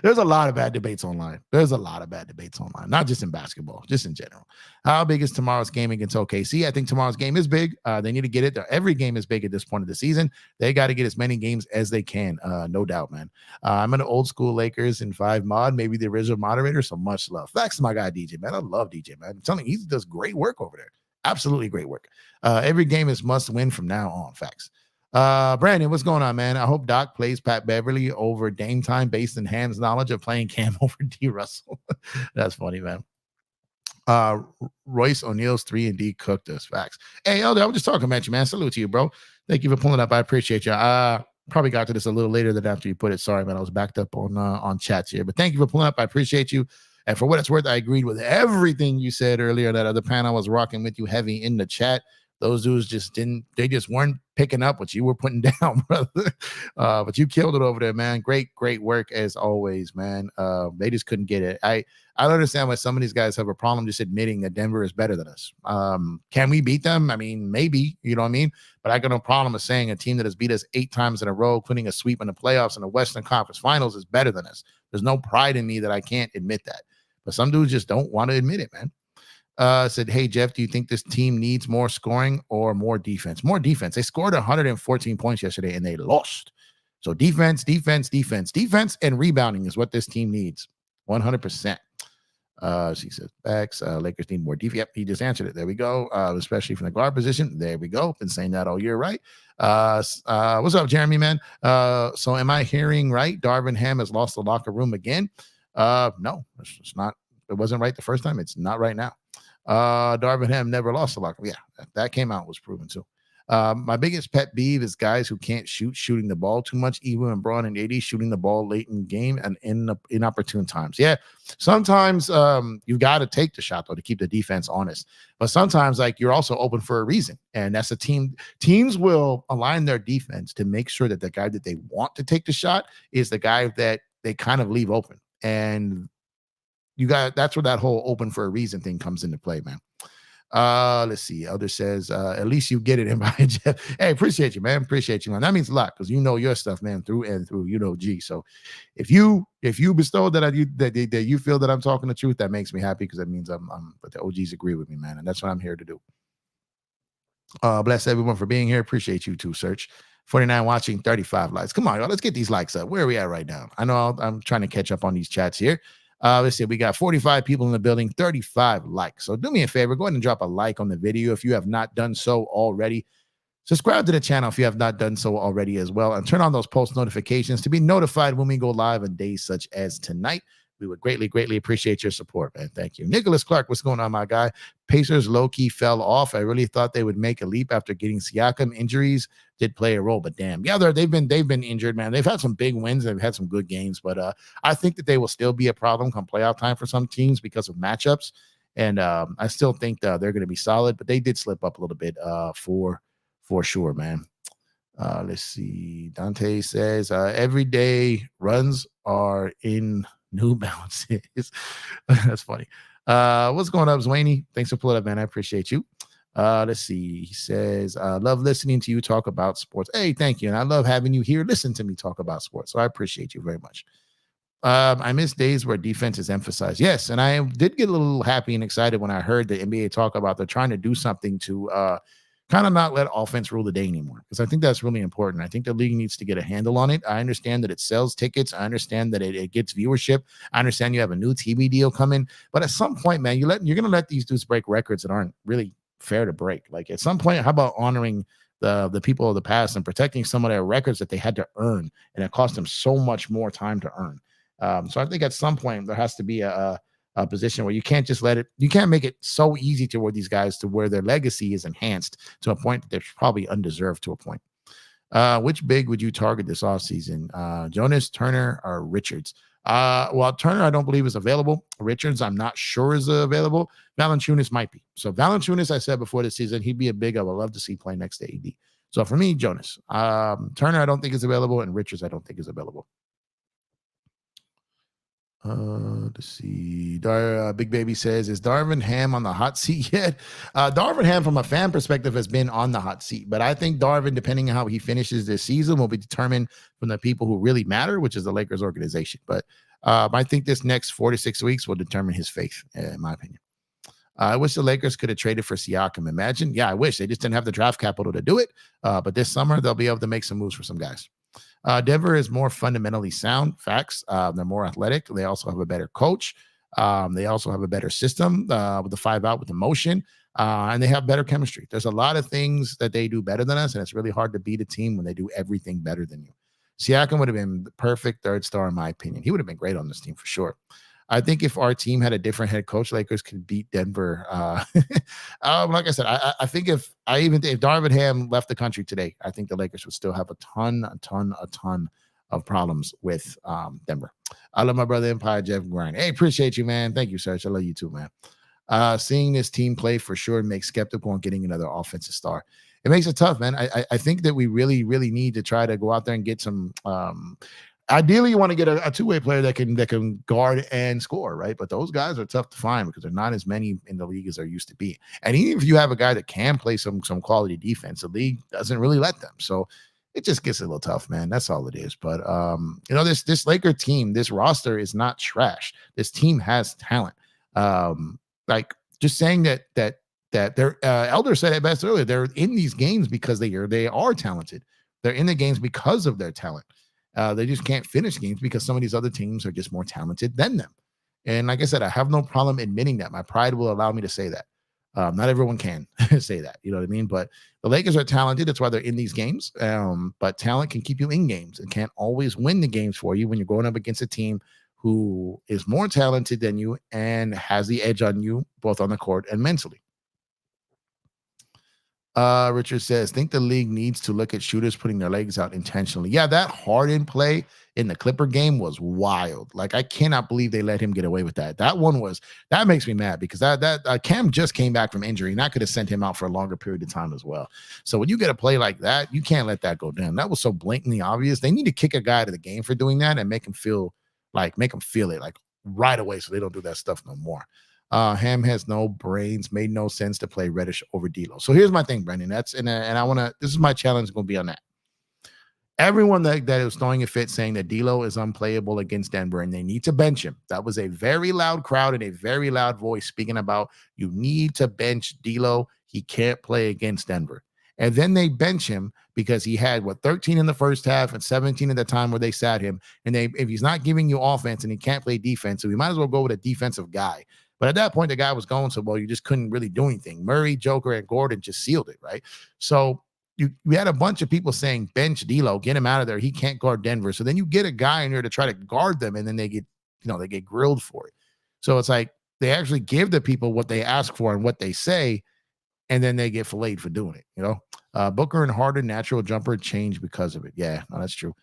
There's a lot of bad debates online. There's a lot of bad debates online, not just in basketball, just in general. How big is tomorrow's game against OKC? I think tomorrow's game is big. They need to get it. Every game is big at this point of the season. They got to get as many games as they can. No doubt, man. I'm an old school Lakers in 5 mod, maybe the original moderator. So much love. Thanks to my guy, DJ, man. I love DJ, man. I'm telling you, he does great work over there. Absolutely great work. Every game is must win from now on. Facts. Brandon, what's going on, man? I hope Doc plays Pat Beverly over Dame time based in Ham's knowledge of playing Cam over D. Russell. That's funny, man. Royce O'Neal's 3-and-D cooked us. Facts. Hey, Elder, I was just talking about you, man. Salute to you, bro. Thank you for pulling up. I appreciate you. Probably got to this a little later than after you put it. Sorry, man. I was backed up on chats here. But thank you for pulling up. I appreciate you. And for what it's worth, I agreed with everything you said earlier. That other panel was rocking with you heavy in the chat. Those dudes just weren't picking up what you were putting down, brother. But you killed it over there, man. Great work as always, man. They just couldn't get it. I don't understand why some of these guys have a problem just admitting that Denver is better than us. Can we beat them? I mean, maybe, you know what I mean? But I got no problem with saying a team that has beat us 8 times in a row, including a sweep in the playoffs and the Western Conference Finals, is better than us. There's no pride in me that I can't admit that. But some dudes just don't want to admit it, man. Said, hey, Jeff, do you think this team needs more scoring or more defense? More defense. They scored 114 points yesterday and they lost. So defense, and rebounding is what this team needs. 100%. She says, Bax, Lakers need more defense. Yep, he just answered it. There we go. Especially from the guard position. There we go. Been saying that all year, right? What's up, Jeremy, man? So am I hearing right? Darvin Ham has lost the locker room again? No, it's not. It wasn't right the first time. It's not right now. Darvin Ham never lost a locker. Yeah, that came out, was proven too. My biggest pet peeve is guys who can't shooting the ball too much, even when Braun and AD shooting the ball late in the game and in inopportune times. Yeah, sometimes you got to take the shot though to keep the defense honest. But sometimes like you're also open for a reason, and that's a team. Teams will align their defense to make sure that the guy that they want to take the shot is the guy that they kind of leave open. And that's where that whole open for a reason thing comes into play, man. Let's see. Elder says, at least you get it in by Jeff. Hey, appreciate you, man. Appreciate you, man. That means a lot because you know your stuff, man, through and through. You know, G. So if you bestow that you feel that I'm talking the truth, that makes me happy because that means but the OGs agree with me, man, and that's what I'm here to do. Bless everyone for being here. Appreciate you too, Search. 49 watching, 35 likes. Come on, y'all. Let's get these likes up. Where are we at right now? I know I'm trying to catch up on these chats here. Let's see. We got 45 people in the building, 35 likes. So do me a favor. Go ahead and drop a like on the video if you have not done so already. Subscribe to the channel if you have not done so already as well. And turn on those post notifications to be notified when we go live on days such as tonight. We would greatly appreciate your support, man. Thank you. Nicholas Clark, what's going on, my guy? Pacers low-key fell off. I really thought they would make a leap after getting Siakam. Injuries did play a role, but damn. Yeah, they've been injured, man. They've had some big wins. They've had some good games, but I think that they will still be a problem come playoff time for some teams because of matchups. And I still think they're going to be solid, but they did slip up a little bit for sure, man. Let's see. Dante says, every day runs are in New Balances. That's funny. What's going on, Zwaney? Thanks for pulling up, man. I appreciate you. Let's see. He says, love listening to you talk about sports. Hey, thank you. And I love having you here. Listen to me talk about sports. So I appreciate you very much. I miss days where defense is emphasized. Yes. And I did get a little happy and excited when I heard the NBA talk about they're trying to do something to kind of not let offense rule the day anymore, because I think that's really important. I think the league needs to get a handle on it. I understand that it sells tickets. I understand that it gets viewership. I understand you have a new TV deal coming, but at some point, man, you're going to let these dudes break records that aren't really fair to break. Like at some point, how about honoring the people of the past and protecting some of their records that they had to earn, and it cost them so much more time to earn. So I think at some point there has to be a position where you can't just you can't make it so easy toward these guys to where their legacy is enhanced to a point that they're probably undeserved to a point. Which big would you target this offseason? Jonas, Turner, or Richards? Well, Turner, I don't believe is available. Richards, I'm not sure is available. Valanciunas might be. So Valanciunas, I said before the season, he'd be a big, I would love to see play next to AD. So for me, Jonas. Turner, I don't think is available, and Richards, I don't think is available. Let's see. Big Baby says, is Darvin Ham on the hot seat yet? Darvin Ham, from a fan perspective, has been on the hot seat. But I think Darvin, depending on how he finishes this season, will be determined from the people who really matter, which is the Lakers organization. But I think this next 4 to 6 weeks will determine his fate, in my opinion. I wish the Lakers could have traded for Siakam. Imagine. Yeah, I wish. They just didn't have the draft capital to do it. But this summer, they'll be able to make some moves for some guys. Denver is more fundamentally sound. Facts. They're more athletic. They also have a better coach. They also have a better system with the 5-out with the motion. And they have better chemistry. There's a lot of things that they do better than us, and it's really hard to beat a team when they do everything better than you. Siakam would have been the perfect third star, in my opinion. He would have been great on this team for sure. I think if our team had a different head coach, Lakers could beat Denver. Like I said, I think if Darvin Ham left the country today, I think the Lakers would still have a ton of problems with Denver. I love my brother Empire Jeff Grind. Hey, appreciate you, man. Thank you, Serge. I love you too, man. Seeing this team play for sure makes skeptical on getting another offensive star. It makes it tough, man. I think that we really need to try to go out there and get some. Ideally, you want to get a two-way player that can guard and score, right? But those guys are tough to find because there are not as many in the league as there used to be. And even if you have a guy that can play some quality defense, the league doesn't really let them. So it just gets a little tough, man. That's all it is. But this Laker team, this roster is not trash. This team has talent. Like just saying that their Elder said it best earlier. They're in these games because they are talented. They're in the games because of their talent. They just can't finish games because some of these other teams are just more talented than them. And like I said, I have no problem admitting that. My pride will allow me to say that. Not everyone can say that, you know what I mean? But the Lakers are talented. That's why they're in these games. But talent can keep you in games and can't always win the games for you when you're going up against a team who is more talented than you and has the edge on you, both on the court and mentally. Richard says, think the league needs to look at shooters putting their legs out intentionally. Yeah, that Harden play in the Clipper game was wild. Like, I cannot believe they let him get away with that. That makes me mad because that Cam just came back from injury and that could have sent him out for a longer period of time as well. So when you get a play like that, you can't let that go down. That was so blatantly obvious. They need to kick a guy out of the game for doing that and make him feel it like right away so they don't do that stuff no more. Ham has no brains, made no sense to play Reddish over D'Lo. So here's my thing, Brendan. And I want to. This is my challenge. Going to be on that. Everyone that is throwing a fit saying that D'Lo is unplayable against Denver and they need to bench him. That was a very loud crowd and a very loud voice speaking about you need to bench D'Lo. He can't play against Denver. And then they bench him because he had 13 in the first half and 17 at the time where they sat him. And if he's not giving you offense and he can't play defense, so we might as well go with a defensive guy. But at that point, the guy was going so well, you just couldn't really do anything. Murray, Joker, and Gordon just sealed it, right? So we had a bunch of people saying, bench D'Lo, get him out of there. He can't guard Denver. So then you get a guy in there to try to guard them, and then they get grilled for it. So it's like they actually give the people what they ask for and what they say, and then they get filleted for doing it, Booker and Harden, natural jumper change because of it. Yeah, no, that's true.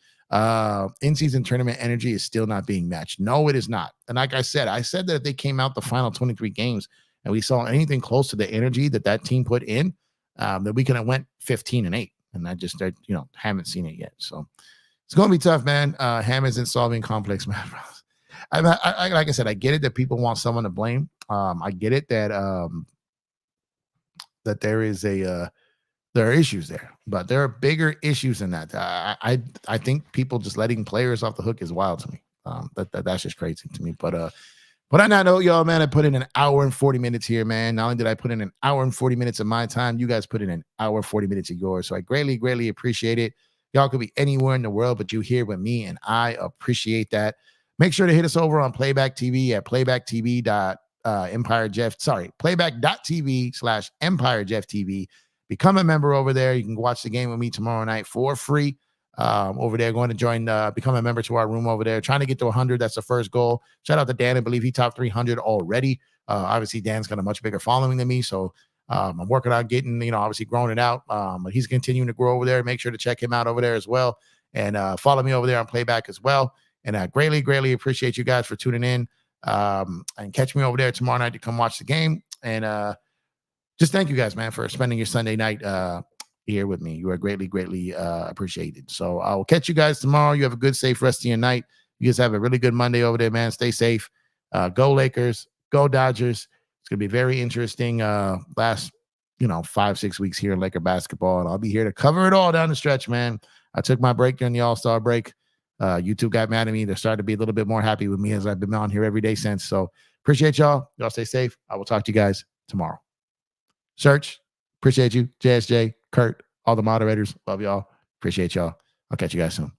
In-season tournament energy is still not being matched. No, it is not. And like I said that if they came out the final 23 games and we saw anything close to the energy that team put in, that we could have went 15-8. And I just haven't seen it yet. So it's going to be tough, man. Ham isn't solving complex math. I like I said, I get it that people want someone to blame. I get it that that there are issues there, but there are bigger issues than that. I think people just letting players off the hook is wild to me. That's just crazy to me. But on that note, y'all, man, I put in an hour and 40 minutes here, man. Not only did I put in an hour and 40 minutes of my time, you guys put in an hour 40 minutes of yours. So I greatly appreciate it. Y'all could be anywhere in the world, but you here with me, and I appreciate that. Make sure to hit us over on Playback TV at playback.tv/EmpireJeffTV. Become a member over there. You can watch the game with me tomorrow night for free. Over there, going to join, become a member to our room over there. Trying to get to 100. That's the first goal. Shout out to Dan. I believe he topped 300 already. Obviously, Dan's got a much bigger following than me. So I'm working on getting, obviously growing it out. But he's continuing to grow over there. Make sure to check him out over there as well. And follow me over there on Playback as well. And I greatly appreciate you guys for tuning in. And catch me over there tomorrow night to come watch the game. And just thank you guys, man, for spending your Sunday night here with me. You are greatly appreciated. So I'll catch you guys tomorrow. You have a good, safe rest of your night. You guys have a really good Monday over there, man. Stay safe. Go Lakers. Go Dodgers. It's going to be very interesting last, 5-6 weeks here in Laker basketball. And I'll be here to cover it all down the stretch, man. I took my break during the All-Star break. YouTube got mad at me. They're starting to be a little bit more happy with me as I've been on here every day since. So appreciate y'all. Y'all stay safe. I will talk to you guys tomorrow. Search, appreciate you. JSJ, Kurt, all the moderators. Love y'all. Appreciate y'all. I'll catch you guys soon.